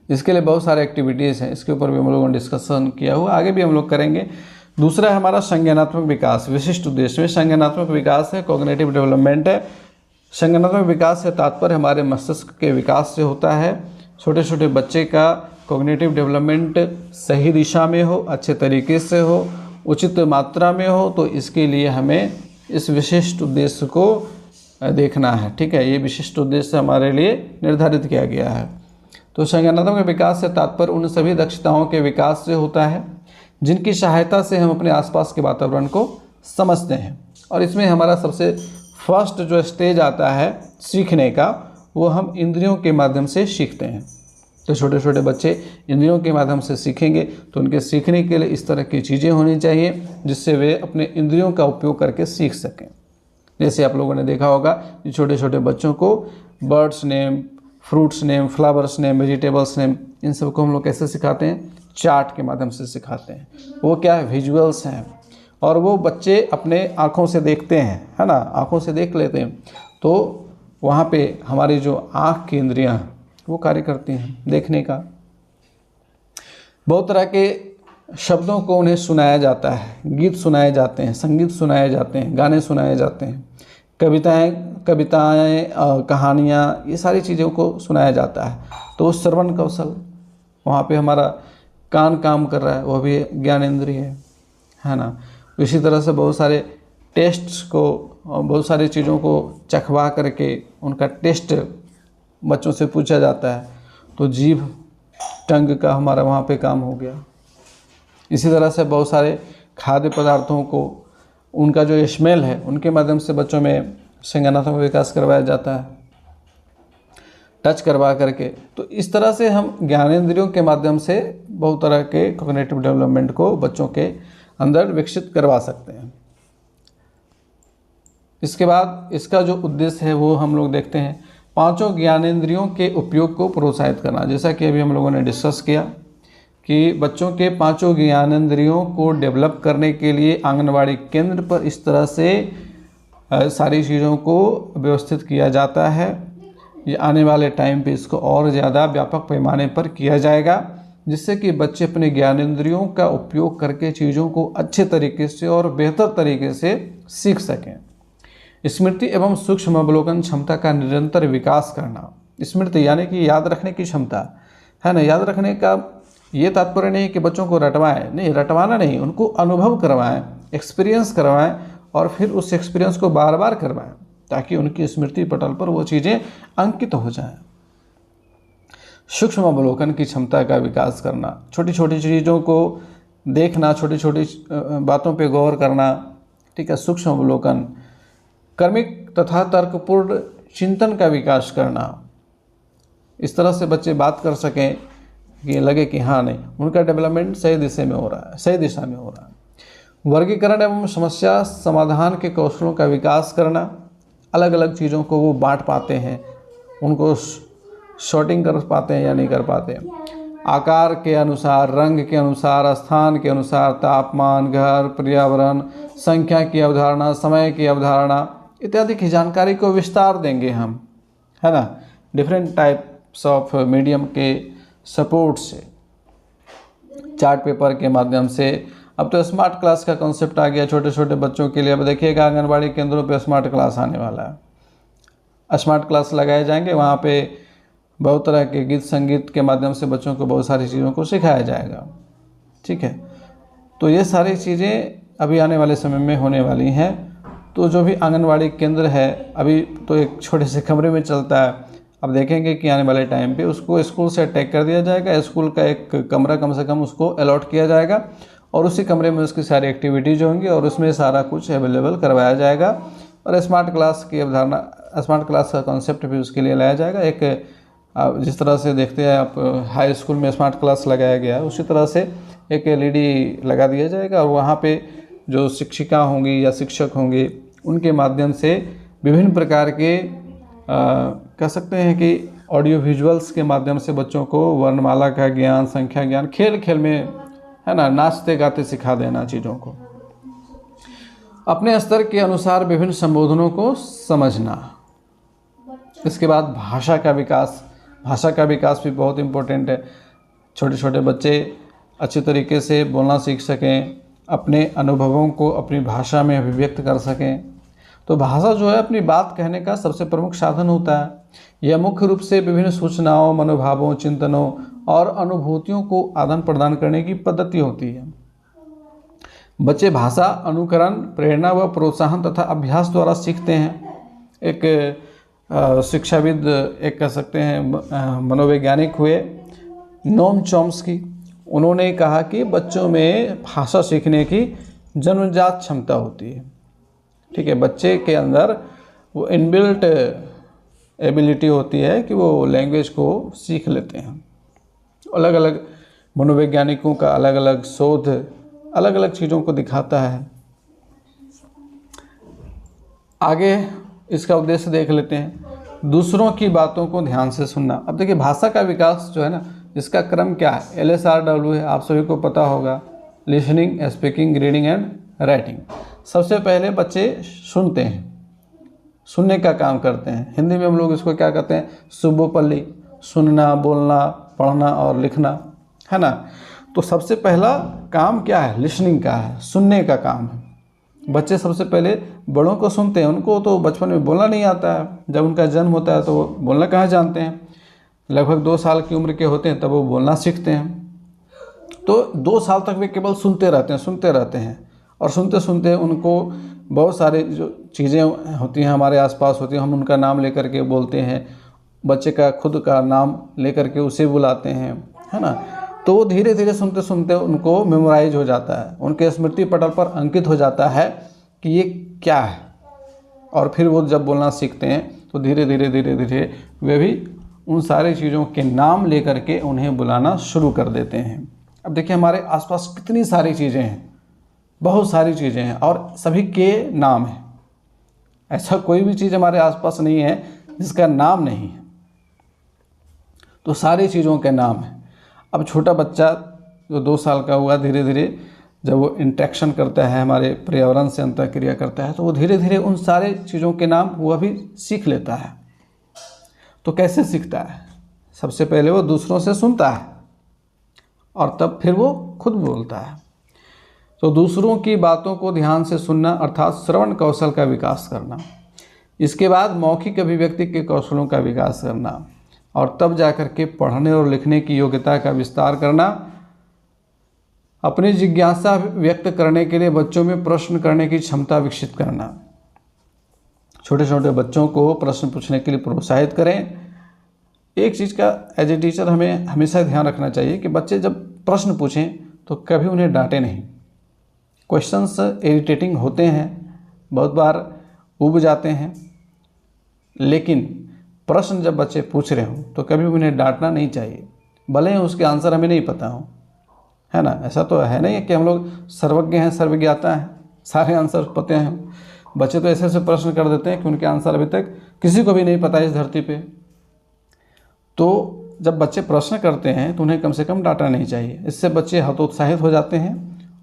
इसके लिए बहुत सारे एक्टिविटीज़ हैं, इसके ऊपर भी हम लोगों ने डिस्कशन किया हुआ, आगे भी हम लोग करेंगे। दूसरा है हमारा संज्ञानात्मक विकास। विशिष्ट उद्देश्य में संज्ञानात्मक विकास है, कॉग्निटिव डेवलपमेंट है। संज्ञानात्मक विकास से तात्पर्य हमारे मस्तिष्क के विकास से होता है। छोटे छोटे बच्चे का कॉग्निटिव डेवलपमेंट सही दिशा में हो, अच्छे तरीके से हो, उचित मात्रा में हो, तो इसके लिए हमें इस विशिष्ट उद्देश्य को देखना है। ठीक है, ये विशिष्ट उद्देश्य हमारे लिए निर्धारित किया गया है। तो संज्ञानात्मक विकास से तात्पर्य उन सभी दक्षताओं के विकास से होता है जिनकी सहायता से हम अपने आसपास के वातावरण को समझते हैं। और इसमें हमारा सबसे फर्स्ट जो स्टेज आता है सीखने का, वो हम इंद्रियों के माध्यम से सीखते हैं। तो छोटे छोटे बच्चे इंद्रियों के माध्यम से सीखेंगे, तो उनके सीखने के लिए इस तरह की चीज़ें होनी चाहिए जिससे वे अपने इंद्रियों का उपयोग करके सीख सकें। जैसे आप लोगों ने देखा होगा कि छोटे छोटे बच्चों को birds name, fruits name, flowers name, vegetables name, इन सबको हम लोग कैसे सिखाते हैं? चार्ट के माध्यम से सिखाते हैं। वो क्या है? विजुअल्स हैं, और वो बच्चे अपने आँखों से देखते हैं, है ना, आँखों से देख लेते हैं। तो वहाँ पे हमारी जो आँख की इंद्रियाँ वो कार्य करती हैं देखने का। बहुत तरह के शब्दों को उन्हें सुनाया जाता है, गीत सुनाए जाते हैं, संगीत सुनाए जाते हैं, गाने सुनाए जाते हैं, कविताएं, कहानियाँ, ये सारी चीज़ों को सुनाया जाता है। तो श्रवण कौशल, वहाँ पे हमारा कान काम कर रहा है, वह भी ज्ञानेंद्रिय है ना। इसी तरह से बहुत सारे टेस्ट्स को, बहुत सारी चीज़ों को चखवा करके उनका टेस्ट बच्चों से पूछा जाता है, तो जीभ, टंग का हमारा वहाँ पे काम हो गया। इसी तरह से बहुत सारे खाद्य पदार्थों को, उनका जो स्मेल है, उनके माध्यम से बच्चों में संज्ञानात्मक विकास करवाया जाता है, टच करवा करके। तो इस तरह से हम ज्ञानेंद्रियों के माध्यम से बहुत तरह के कॉग्निटिव डेवलपमेंट को बच्चों के अंदर विकसित करवा सकते हैं। इसके बाद इसका जो उद्देश्य है वो हम लोग देखते हैं, पांचों ज्ञानेंद्रियों के उपयोग को प्रोत्साहित करना। जैसा कि अभी हम लोगों ने डिस्कस किया कि बच्चों के पांचों ज्ञानेंद्रियों को डेवलप करने के लिए आंगनवाड़ी केंद्र पर इस तरह से सारी चीज़ों को व्यवस्थित किया जाता है। ये आने वाले टाइम पे इसको और ज़्यादा व्यापक पैमाने पर किया जाएगा, जिससे कि बच्चे अपने ज्ञानेंद्रियों का उपयोग करके चीज़ों को अच्छे तरीके से और बेहतर तरीके से सीख सकें। स्मृति एवं सूक्ष्म अवलोकन क्षमता का निरंतर विकास करना। स्मृति यानी कि याद रखने की क्षमता, है ना। याद रखने का ये तात्पर्य नहीं कि बच्चों को रटवाएं, नहीं, रटवाना नहीं, उनको अनुभव करवाएं, एक्सपीरियंस करवाएं, और फिर उस एक्सपीरियंस को बार बार करवाएं ताकि उनकी स्मृति पटल पर वो चीज़ें अंकित हो जाएं। सूक्ष्म अवलोकन की क्षमता का विकास करना, छोटी छोटी चीज़ों को देखना, छोटी छोटी बातों पे गौर करना, ठीक है, सूक्ष्म अवलोकन, कर्मिक तथा तर्कपूर्ण चिंतन का विकास करना। इस तरह से बच्चे बात कर सकें कि लगे कि हाँ नहीं, उनका डेवलपमेंट सही दिशा में हो रहा है, सही दिशा में हो रहा है। वर्गीकरण एवं समस्या समाधान के कौशलों का विकास करना, अलग अलग चीज़ों को वो बांट पाते हैं, उनको शॉर्टिंग कर पाते हैं या नहीं कर पाते। आकार के अनुसार, रंग के अनुसार, स्थान के अनुसार, तापमान, घर, पर्यावरण, संख्या की अवधारणा, समय की अवधारणा इत्यादि की जानकारी को विस्तार देंगे हम, है ना, डिफरेंट टाइप्स ऑफ मीडियम के सपोर्ट से, चार्ट पेपर के माध्यम से। अब तो स्मार्ट क्लास का कॉन्सेप्ट आ गया छोटे छोटे बच्चों के लिए। अब देखिएगा आंगनबाड़ी केंद्रों पे स्मार्ट क्लास आने वाला है। स्मार्ट क्लास लगाए जाएंगे, वहाँ पे बहुत तरह के गीत संगीत के माध्यम से बच्चों को बहुत सारी चीज़ों को सिखाया जाएगा, ठीक है। तो ये सारी चीज़ें अभी आने वाले समय में होने वाली हैं। तो जो भी आंगनबाड़ी केंद्र है, अभी तो एक छोटे से कमरे में चलता है, अब देखेंगे कि आने वाले टाइम पे उसको स्कूल से अटैच कर दिया जाएगा। स्कूल का एक कमरा कम से कम उसको अलॉट किया जाएगा और उसी कमरे में उसकी सारी एक्टिविटीज़ होंगी और उसमें सारा कुछ अवेलेबल करवाया जाएगा। और स्मार्ट क्लास की अवधारणा, स्मार्ट क्लास का कॉन्सेप्ट भी उसके लिए लाया जाएगा। एक जिस तरह से देखते हैं आप हाई स्कूल में स्मार्ट क्लास लगाया गया है, उसी तरह से एक LED लगा दिया जाएगा और वहाँ पे जो शिक्षिका होंगी या शिक्षक होंगे, उनके माध्यम से विभिन्न प्रकार के कह सकते हैं कि ऑडियो विजुअल्स के माध्यम से बच्चों को वर्णमाला का ज्ञान, संख्या ज्ञान, खेल खेल में, है ना, नाचते गाते सिखा देना चीज़ों को। अपने स्तर के अनुसार विभिन्न संबोधनों को समझना। इसके बाद भाषा का विकास। भाषा का विकास भी बहुत इम्पोर्टेंट है। छोटे छोटे बच्चे अच्छी तरीके से बोलना सीख सकें, अपने अनुभवों को अपनी भाषा में अभिव्यक्त कर सकें। तो भाषा जो है अपनी बात कहने का सबसे प्रमुख साधन होता है। यह मुख्य रूप से विभिन्न सूचनाओं, मनोभावों, चिंतनों और अनुभूतियों को आदान प्रदान करने की पद्धति होती है। बच्चे भाषा अनुकरण, प्रेरणा व प्रोत्साहन तथा अभ्यास द्वारा सीखते हैं। एक शिक्षाविद, एक कह सकते हैं मनोवैज्ञानिक हुए नोम चॉम्स्की, उन्होंने कहा कि बच्चों में भाषा सीखने की जन्मजात क्षमता होती है, ठीक है। बच्चे के अंदर वो इनबिल्ट एबिलिटी होती है कि वो लैंग्वेज को सीख लेते हैं। अलग अलग मनोवैज्ञानिकों का अलग अलग शोध अलग अलग चीज़ों को दिखाता है। आगे इसका उद्देश्य देख लेते हैं। दूसरों की बातों को ध्यान से सुनना। अब देखिए भाषा का विकास जो है ना, इसका क्रम क्या है, LSRW है, आप सभी को पता होगा, listening, speaking, reading and writing. सबसे पहले बच्चे सुनते हैं, सुनने का काम करते हैं। हिंदी में हम लोग इसको क्या कहते हैं, सुबोपल्ली, सुनना, बोलना, पढ़ना और लिखना, है ना। तो सबसे पहला काम क्या है, लिसनिंग का है, सुनने का काम है। बच्चे सबसे पहले बड़ों को सुनते हैं। उनको तो बचपन में बोलना नहीं आता है, जब उनका जन्म होता है तो वो बोलना कहाँ जानते हैं। लगभग 2 साल की उम्र के होते हैं तब वो बोलना सीखते हैं। तो 2 साल तक वे केवल सुनते रहते हैं और सुनते सुनते उनको बहुत सारे जो चीज़ें होती हैं हमारे आसपास होती हैं, हम उनका नाम लेकर के बोलते हैं। बच्चे का खुद का नाम लेकर के उसे बुलाते हैं, है ना। तो वो धीरे धीरे सुनते सुनते उनको मेमोराइज हो जाता है, उनके स्मृति पटल पर अंकित हो जाता है कि ये क्या है। और फिर वो जब बोलना सीखते हैं तो धीरे धीरे वे भी उन सारी चीज़ों के नाम लेकर के उन्हें बुलाना शुरू कर देते हैं। अब देखिए हमारे आसपास कितनी सारी चीज़ें हैं, बहुत सारी चीज़ें हैं और सभी के नाम हैं। ऐसा कोई भी चीज़ हमारे आसपास नहीं है जिसका नाम नहीं है। तो सारी चीज़ों के नाम हैं। अब छोटा बच्चा जो 2 साल का हुआ, धीरे धीरे जब वो इंटरेक्शन करता है, हमारे पर्यावरण से अंतःक्रिया करता है, तो वो धीरे धीरे उन सारे चीज़ों के नाम वह भी सीख लेता है। तो कैसे सीखता है, सबसे पहले वो दूसरों से सुनता है और तब फिर वो खुद बोलता है। तो दूसरों की बातों को ध्यान से सुनना अर्थात श्रवण कौशल का विकास करना। इसके बाद मौखिक अभिव्यक्ति के कौशलों का विकास करना और तब जाकर के पढ़ने और लिखने की योग्यता का विस्तार करना। अपनी जिज्ञासा व्यक्त करने के लिए बच्चों में प्रश्न करने की क्षमता विकसित करना। छोटे छोटे बच्चों को प्रश्न पूछने के लिए प्रोत्साहित करें। एक चीज़ का एज ए टीचर हमें हमेशा ध्यान रखना चाहिए कि बच्चे जब प्रश्न पूछें तो कभी उन्हें डांटे नहीं। क्वेश्चंस इरिटेटिंग होते हैं, बहुत बार ऊब जाते हैं, लेकिन प्रश्न जब बच्चे पूछ रहे हों तो कभी उन्हें डांटना नहीं चाहिए, भले ही उसके आंसर हमें नहीं पता हो, है ना। ऐसा तो है नहीं कि हम लोग सर्वज्ञ हैं, सर्वज्ञाता हैं, सारे आंसर पते हैं। बच्चे तो ऐसे ऐसे प्रश्न कर देते हैं कि उनके आंसर अभी तक किसी को भी नहीं पता इस धरती पे। तो जब बच्चे प्रश्न करते हैं तो उन्हें कम से कम डांटना नहीं चाहिए। इससे बच्चे हतोत्साहित हो जाते हैं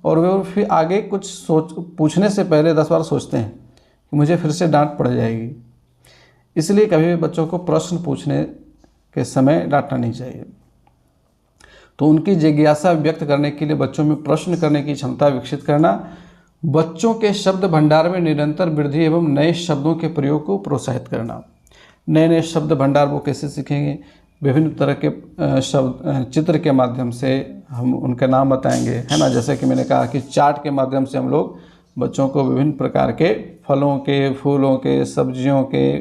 और वे फिर आगे कुछ पूछने से पहले 10 बार सोचते हैं कि मुझे फिर से डांट पड़ जाएगी। इसलिए कभी भी बच्चों को प्रश्न पूछने के समय डांटना नहीं चाहिए। तो उनकी जिज्ञासा व्यक्त करने के लिए बच्चों में प्रश्न करने की क्षमता विकसित करना, बच्चों के शब्द भंडार में निरंतर वृद्धि एवं नए शब्दों के प्रयोग को प्रोत्साहित करना। नए नए शब्द भंडार वो कैसे सीखेंगे? विभिन्न तरह के शब्द चित्र के माध्यम से हम उनके नाम बताएंगे, है ना। जैसे कि मैंने कहा कि चार्ट के माध्यम से हम लोग बच्चों को विभिन्न प्रकार के फलों के, फूलों के, सब्जियों के,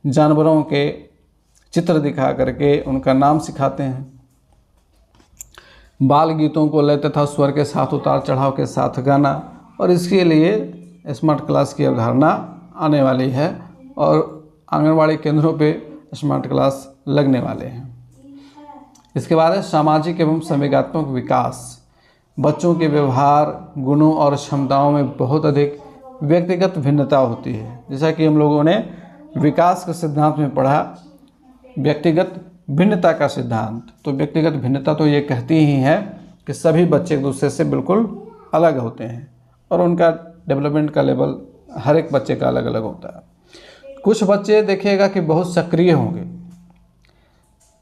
जानवरों के चित्र दिखा करके उनका नाम सिखाते हैं। बाल गीतों को लय तथा स्वर के साथ उतार चढ़ाव के साथ गाना, और इसके लिए स्मार्ट क्लास की अवधारणा आने वाली है और आंगनवाड़ी केंद्रों पे स्मार्ट क्लास लगने वाले हैं। इसके बाद है सामाजिक एवं संवेगात्मक विकास। बच्चों के व्यवहार, गुणों और क्षमताओं में बहुत अधिक व्यक्तिगत भिन्नता होती है। जैसा कि हम लोगों ने विकास के सिद्धांत में पढ़ा, व्यक्तिगत भिन्नता का सिद्धांत। तो व्यक्तिगत भिन्नता तो ये कहती ही है कि सभी बच्चे एक दूसरे से बिल्कुल अलग होते हैं और उनका डेवलपमेंट का लेवल हर एक बच्चे का अलग अलग होता है। कुछ बच्चे देखिएगा कि बहुत सक्रिय होंगे,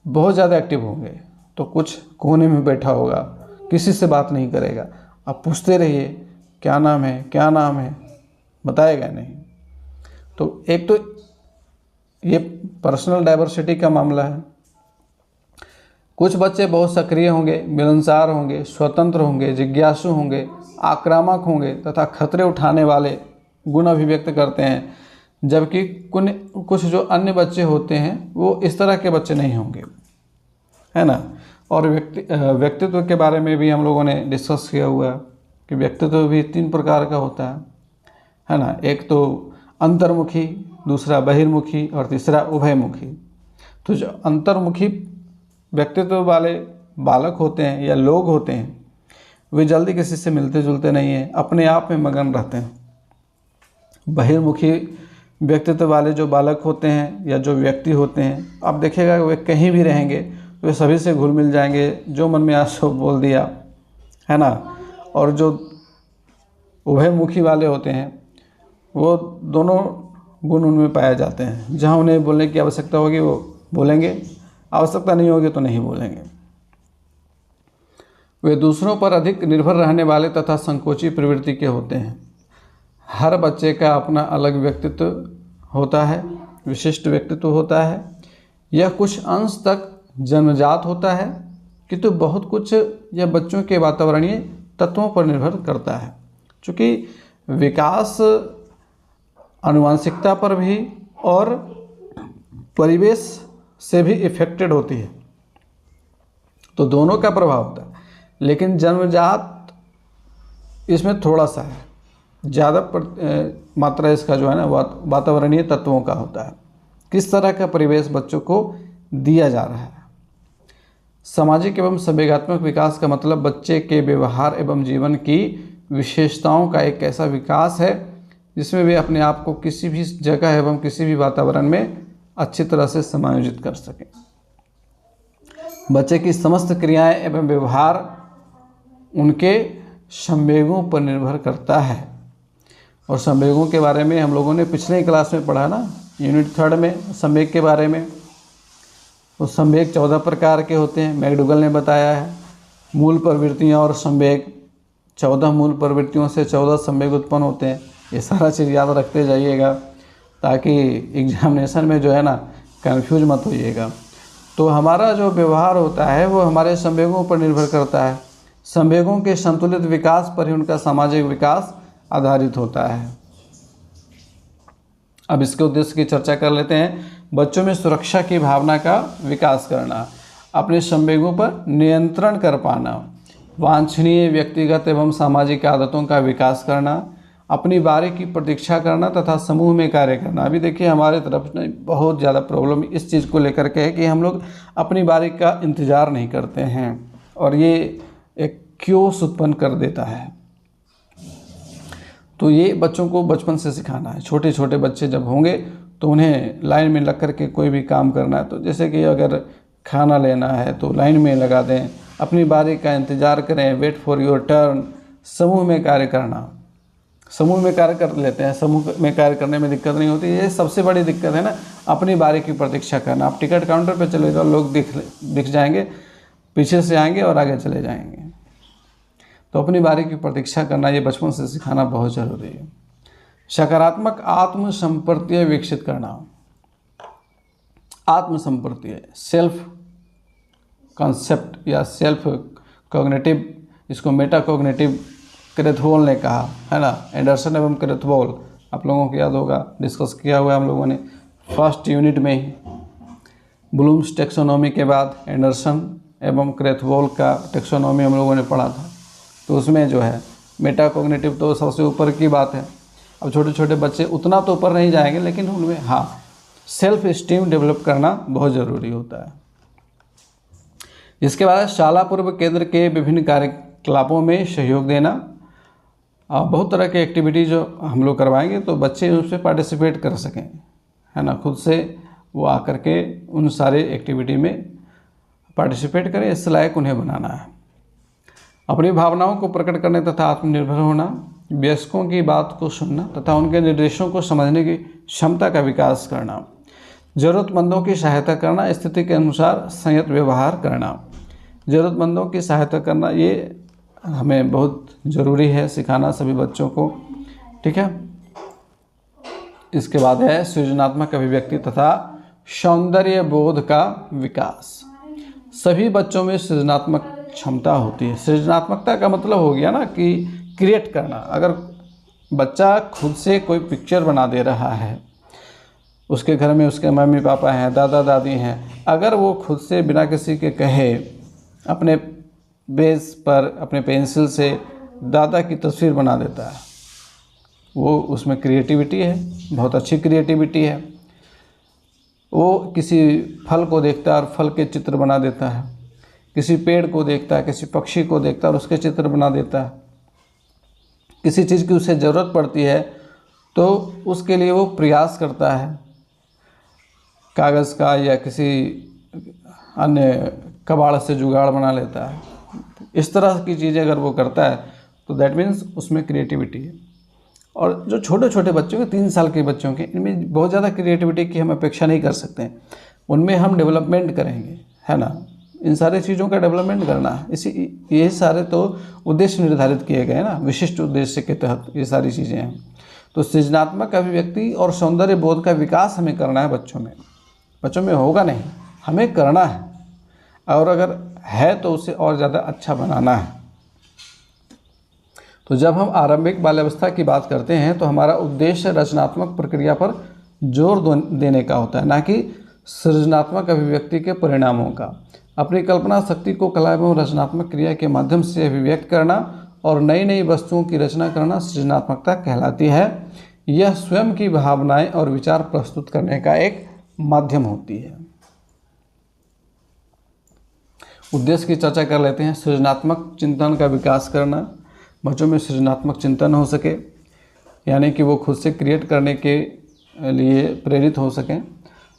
बहुत ज़्यादा एक्टिव होंगे, तो कुछ कोने में बैठा होगा, किसी से बात नहीं करेगा। आप पूछते रहिए क्या नाम है, क्या नाम है, बताएगा नहीं। तो एक तो ये पर्सनल डाइवर्सिटी का मामला है। कुछ बच्चे बहुत सक्रिय होंगे, मिलनसार होंगे, स्वतंत्र होंगे, जिज्ञासु होंगे, आक्रामक होंगे तथा खतरे उठाने वाले गुण अभिव्यक्त करते हैं, जबकि कुछ जो अन्य बच्चे होते हैं वो इस तरह के बच्चे नहीं होंगे, है ना। और व्यक्तित्व के बारे में भी हम लोगों ने डिस्कस किया हुआ है कि व्यक्तित्व भी 3 प्रकार का होता है ना। एक तो अंतर्मुखी, दूसरा बहिर्मुखी और तीसरा उभयमुखी। तो जो अंतर्मुखी व्यक्तित्व वाले बालक होते हैं या लोग होते हैं, वे जल्दी किसी से मिलते जुलते नहीं हैं, अपने आप में मगन रहते हैं। बहिर्मुखी व्यक्तित्व वाले जो बालक होते हैं या जो व्यक्ति होते हैं, आप देखिएगा वे कहीं भी रहेंगे वे सभी से घुल मिल जाएंगे, जो मन में आया सो बोल दिया, है ना। और जो उभयमुखी वाले होते हैं वो दोनों गुण उनमें पाए जाते हैं। जहाँ उन्हें बोलने की आवश्यकता होगी वो बोलेंगे, आवश्यकता नहीं होगी तो नहीं बोलेंगे। वे दूसरों पर अधिक निर्भर रहने वाले तथा संकोची प्रवृत्ति के होते हैं। हर बच्चे का अपना अलग व्यक्तित्व होता है, विशिष्ट व्यक्तित्व होता है। यह कुछ अंश तक जन्मजात होता है, किंतु बहुत कुछ यह बच्चों के वातावरणीय तत्वों पर निर्भर करता है। चूँकि विकास आनुवंशिकता पर भी और परिवेश से भी इफेक्टेड होती है, तो दोनों का प्रभाव होता है। लेकिन जन्मजात इसमें थोड़ा सा है, ज़्यादा मात्रा इसका जो है ना वातावरणीय तत्वों का होता है। किस तरह का परिवेश बच्चों को दिया जा रहा है। सामाजिक एवं संवेगात्मक विकास का मतलब बच्चे के व्यवहार एवं जीवन की विशेषताओं का एक ऐसा विकास है जिसमें वे अपने आप को किसी भी जगह एवं किसी भी वातावरण में अच्छी तरह से समायोजित कर सकें। बच्चे की समस्त क्रियाएं एवं व्यवहार उनके संवेगों पर निर्भर करता है। और संवेगों के बारे में हम लोगों ने पिछले क्लास में पढ़ा ना, यूनिट 3 में संवेग के बारे में। तो संवेग 14 प्रकार के होते हैं, मैकडूगल ने बताया है। मूल प्रवृत्तियाँ और संवेग, 14 मूल प्रवृत्तियों से 14 संवेग उत्पन्न होते हैं। ये सारा चीज़ याद रखते जाइएगा ताकि एग्जामिनेशन में जो है ना कंफ्यूज मत होइएगा। तो हमारा जो व्यवहार होता है वो हमारे संवेगों पर निर्भर करता है। संवेगों के संतुलित विकास पर ही उनका सामाजिक विकास आधारित होता है। अब इसके उद्देश्य की चर्चा कर लेते हैं। बच्चों में सुरक्षा की भावना का विकास करना, अपने संवेगों पर नियंत्रण कर पाना, वांछनीय व्यक्तिगत एवं सामाजिक आदतों का विकास करना, अपनी बारी की प्रतीक्षा करना तथा समूह में कार्य करना। अभी देखिए हमारे तरफ में बहुत ज़्यादा प्रॉब्लम इस चीज़ को लेकर के है कि हम लोग अपनी बारी का इंतज़ार नहीं करते हैं और ये एक क्योस उत्पन्न कर देता है। तो ये बच्चों को बचपन से सिखाना है। छोटे छोटे बच्चे जब होंगे तो उन्हें लाइन में लग कर के कोई भी काम करना है, तो जैसे कि अगर खाना लेना है तो लाइन में लगा दें, अपनी बारी का इंतज़ार करें, वेट फॉर योर टर्न। समूह में कार्य करना, समूह में कार्य कर लेते हैं, समूह में कार्य करने में दिक्कत नहीं होती। ये सबसे बड़ी दिक्कत है ना, अपनी बारी की प्रतीक्षा करना। आप टिकट काउंटर पर चले जाओ, लोग दिख जाएंगे, पीछे से आएंगे और आगे चले जाएंगे। तो अपनी बारी की प्रतीक्षा करना ये बचपन से सिखाना बहुत ज़रूरी है। सकारात्मक आत्मसंपर्तीय विकसित करना। आत्मसंपर्तीय, सेल्फ कॉन्सेप्ट या सेल्फ कॉग्निटिव, इसको मेटा कॉग्निटिव क्रेथवोल ने कहा है ना। एंडरसन एवं क्रेथवोल आप लोगों को याद होगा, डिस्कस किया हुआ है हम लोगों ने फर्स्ट यूनिट में ही। ब्लूम्स टेक्सोनॉमी के बाद एंडरसन एवं क्रेथवोल का टेक्सोनॉमी हम लोगों ने पढ़ा था। तो उसमें जो है मेटा कॉग्निटिव तो सबसे ऊपर की बात है। अब छोटे छोटे बच्चे उतना तो ऊपर नहीं जाएंगे, लेकिन उनमें हाँ सेल्फ स्टीम डेवलप करना बहुत ज़रूरी होता है। इसके बाद शाला पूर्व केंद्र के विभिन्न कार्यकलापों में सहयोग देना। बहुत तरह के एक्टिविटी जो हम लोग करवाएंगे तो बच्चे उसमें पार्टिसिपेट कर सकें, है ना। खुद से वो आकर के उन सारे एक्टिविटी में पार्टिसिपेट करें, इस लायक उन्हें बनाना है। अपनी भावनाओं को प्रकट करने तथा आत्मनिर्भर होना, वयस्कों की बात को सुनना तथा उनके निर्देशों को समझने की क्षमता का विकास करना, ज़रूरतमंदों की सहायता करना, स्थिति के अनुसार संयत व्यवहार करना। ज़रूरतमंदों की सहायता करना ये हमें बहुत ज़रूरी है सिखाना सभी बच्चों को, ठीक है। इसके बाद है सृजनात्मक अभिव्यक्ति तथा सौंदर्य बोध का विकास। सभी बच्चों में सृजनात्मक क्षमता होती है। सृजनात्मकता का मतलब हो गया ना कि क्रिएट करना। अगर बच्चा खुद से कोई पिक्चर बना दे रहा है, उसके घर में उसके मम्मी पापा हैं, दादा दादी हैं, अगर वो खुद से बिना किसी के कहे अपने बेस पर अपने पेंसिल से दादा की तस्वीर बना देता है, वो उसमें क्रिएटिविटी है, बहुत अच्छी क्रिएटिविटी है। वो किसी फल को देखता है और फल के चित्र बना देता है, किसी पेड़ को देखता है, किसी पक्षी को देखता है और उसके चित्र बना देता है। किसी चीज़ की उसे ज़रूरत पड़ती है तो उसके लिए वो प्रयास करता है, कागज़ का या किसी अन्य कबाड़ से जुगाड़ बना लेता है। इस तरह की चीज़ें अगर वो करता है तो दैट मीन्स उसमें क्रिएटिविटी है। और जो छोटे छोटे बच्चों के 3 साल के बच्चों के, इनमें बहुत ज़्यादा क्रिएटिविटी की हम अपेक्षा नहीं कर सकते हैं। उनमें हम डेवलपमेंट करेंगे, है ना। इन सारी चीज़ों का डेवलपमेंट करना है। यही सारे तो उद्देश्य निर्धारित किए गए ना, विशिष्ट उद्देश्य के तहत ये सारी चीज़ें हैं। तो सृजनात्मक अभिव्यक्ति और सौंदर्य बोध का विकास हमें करना है बच्चों में। बच्चों में होगा नहीं, हमें करना है, और अगर है तो उसे और ज़्यादा अच्छा बनाना है। तो जब हम आरंभिक बाल्यावस्था की बात करते हैं तो हमारा उद्देश्य रचनात्मक प्रक्रिया पर जोर देने का होता है, ना कि सृजनात्मक अभिव्यक्ति के परिणामों का। अपनी कल्पना शक्ति को कला एवं रचनात्मक क्रिया के माध्यम से अभिव्यक्त करना और नई नई वस्तुओं की रचना करना सृजनात्मकता कहलाती है। यह स्वयं की भावनाएं और विचार प्रस्तुत करने का एक माध्यम होती है। उद्देश्य की चर्चा कर लेते हैं। सृजनात्मक चिंतन का विकास करना, बच्चों में सृजनात्मक चिंतन हो सके, यानी कि वो खुद से क्रिएट करने के लिए प्रेरित हो सकें।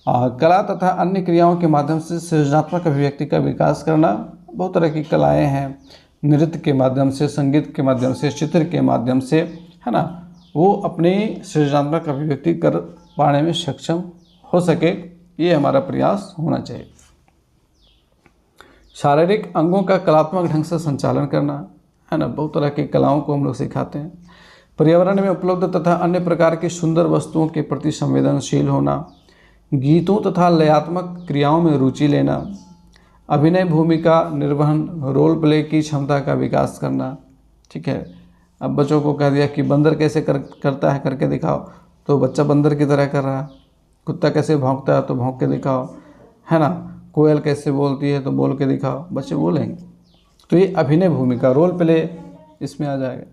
कला तथा अन्य क्रियाओं के माध्यम से सृजनात्मक अभिव्यक्ति का विकास करना। बहुत तरह की कलाएं हैं, नृत्य के माध्यम से, संगीत के माध्यम से, चित्र के माध्यम से, है ना, वो अपनी सृजनात्मक अभिव्यक्ति कर पाने में सक्षम हो सके, ये हमारा प्रयास होना चाहिए। शारीरिक अंगों का कलात्मक ढंग से संचालन करना, है ना, बहुत तरह की कलाओं को हम लोग सिखाते हैं। पर्यावरण में उपलब्ध तथा अन्य प्रकार की सुंदर वस्तुओं के प्रति संवेदनशील होना, गीतों तथा लयात्मक क्रियाओं में रुचि लेना, अभिनय भूमिका निर्वहन, रोल प्ले की क्षमता का विकास करना। ठीक है, अब बच्चों को कह दिया कि बंदर कैसे करता है करके दिखाओ, तो बच्चा बंदर की तरह कर रहा है। कुत्ता कैसे भौंकता है तो भौंक के दिखाओ, है ना। कोयल कैसे बोलती है तो बोल के दिखाओ, बच्चे बोलेंगे। तो ये अभिनय भूमिका, रोल प्ले इसमें आ जाएगा।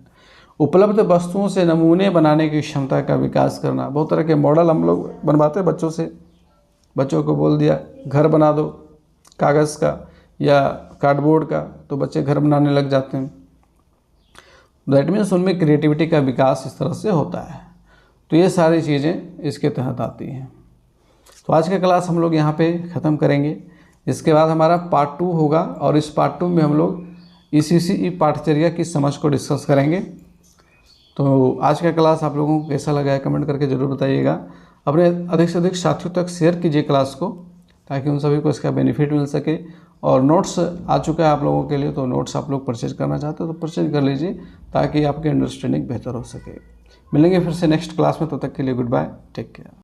उपलब्ध वस्तुओं से नमूने बनाने की क्षमता का विकास करना, बहुत तरह के मॉडल हम लोग बनवाते हैं बच्चों से, बच्चों को बोल दिया घर बना दो कागज़ का या कार्डबोर्ड का, तो बच्चे घर बनाने लग जाते हैं। दैट मीन्स उनमें क्रिएटिविटी का विकास इस तरह से होता है। तो ये सारी चीज़ें इसके तहत आती हैं। तो आज का क्लास हम लोग यहाँ पे ख़त्म करेंगे। इसके बाद हमारा पार्ट 2 होगा और इस पार्ट 2 में हम लोग ECCE पाठचर्या की समझ को डिस्कस करेंगे। तो आज का क्लास आप लोगों को कैसा लगा है कमेंट करके ज़रूर बताइएगा। अपने अधिक से अधिक साथियों तक शेयर कीजिए क्लास को, ताकि उन सभी को इसका बेनिफिट मिल सके। और नोट्स आ चुका है आप लोगों के लिए, तो नोट्स आप लोग परचेज करना चाहते हो तो परचेज कर लीजिए, ताकि आपकी अंडरस्टैंडिंग बेहतर हो सके। मिलेंगे फिर से नेक्स्ट क्लास में, तब तक के लिए गुड बाय, टेक केयर।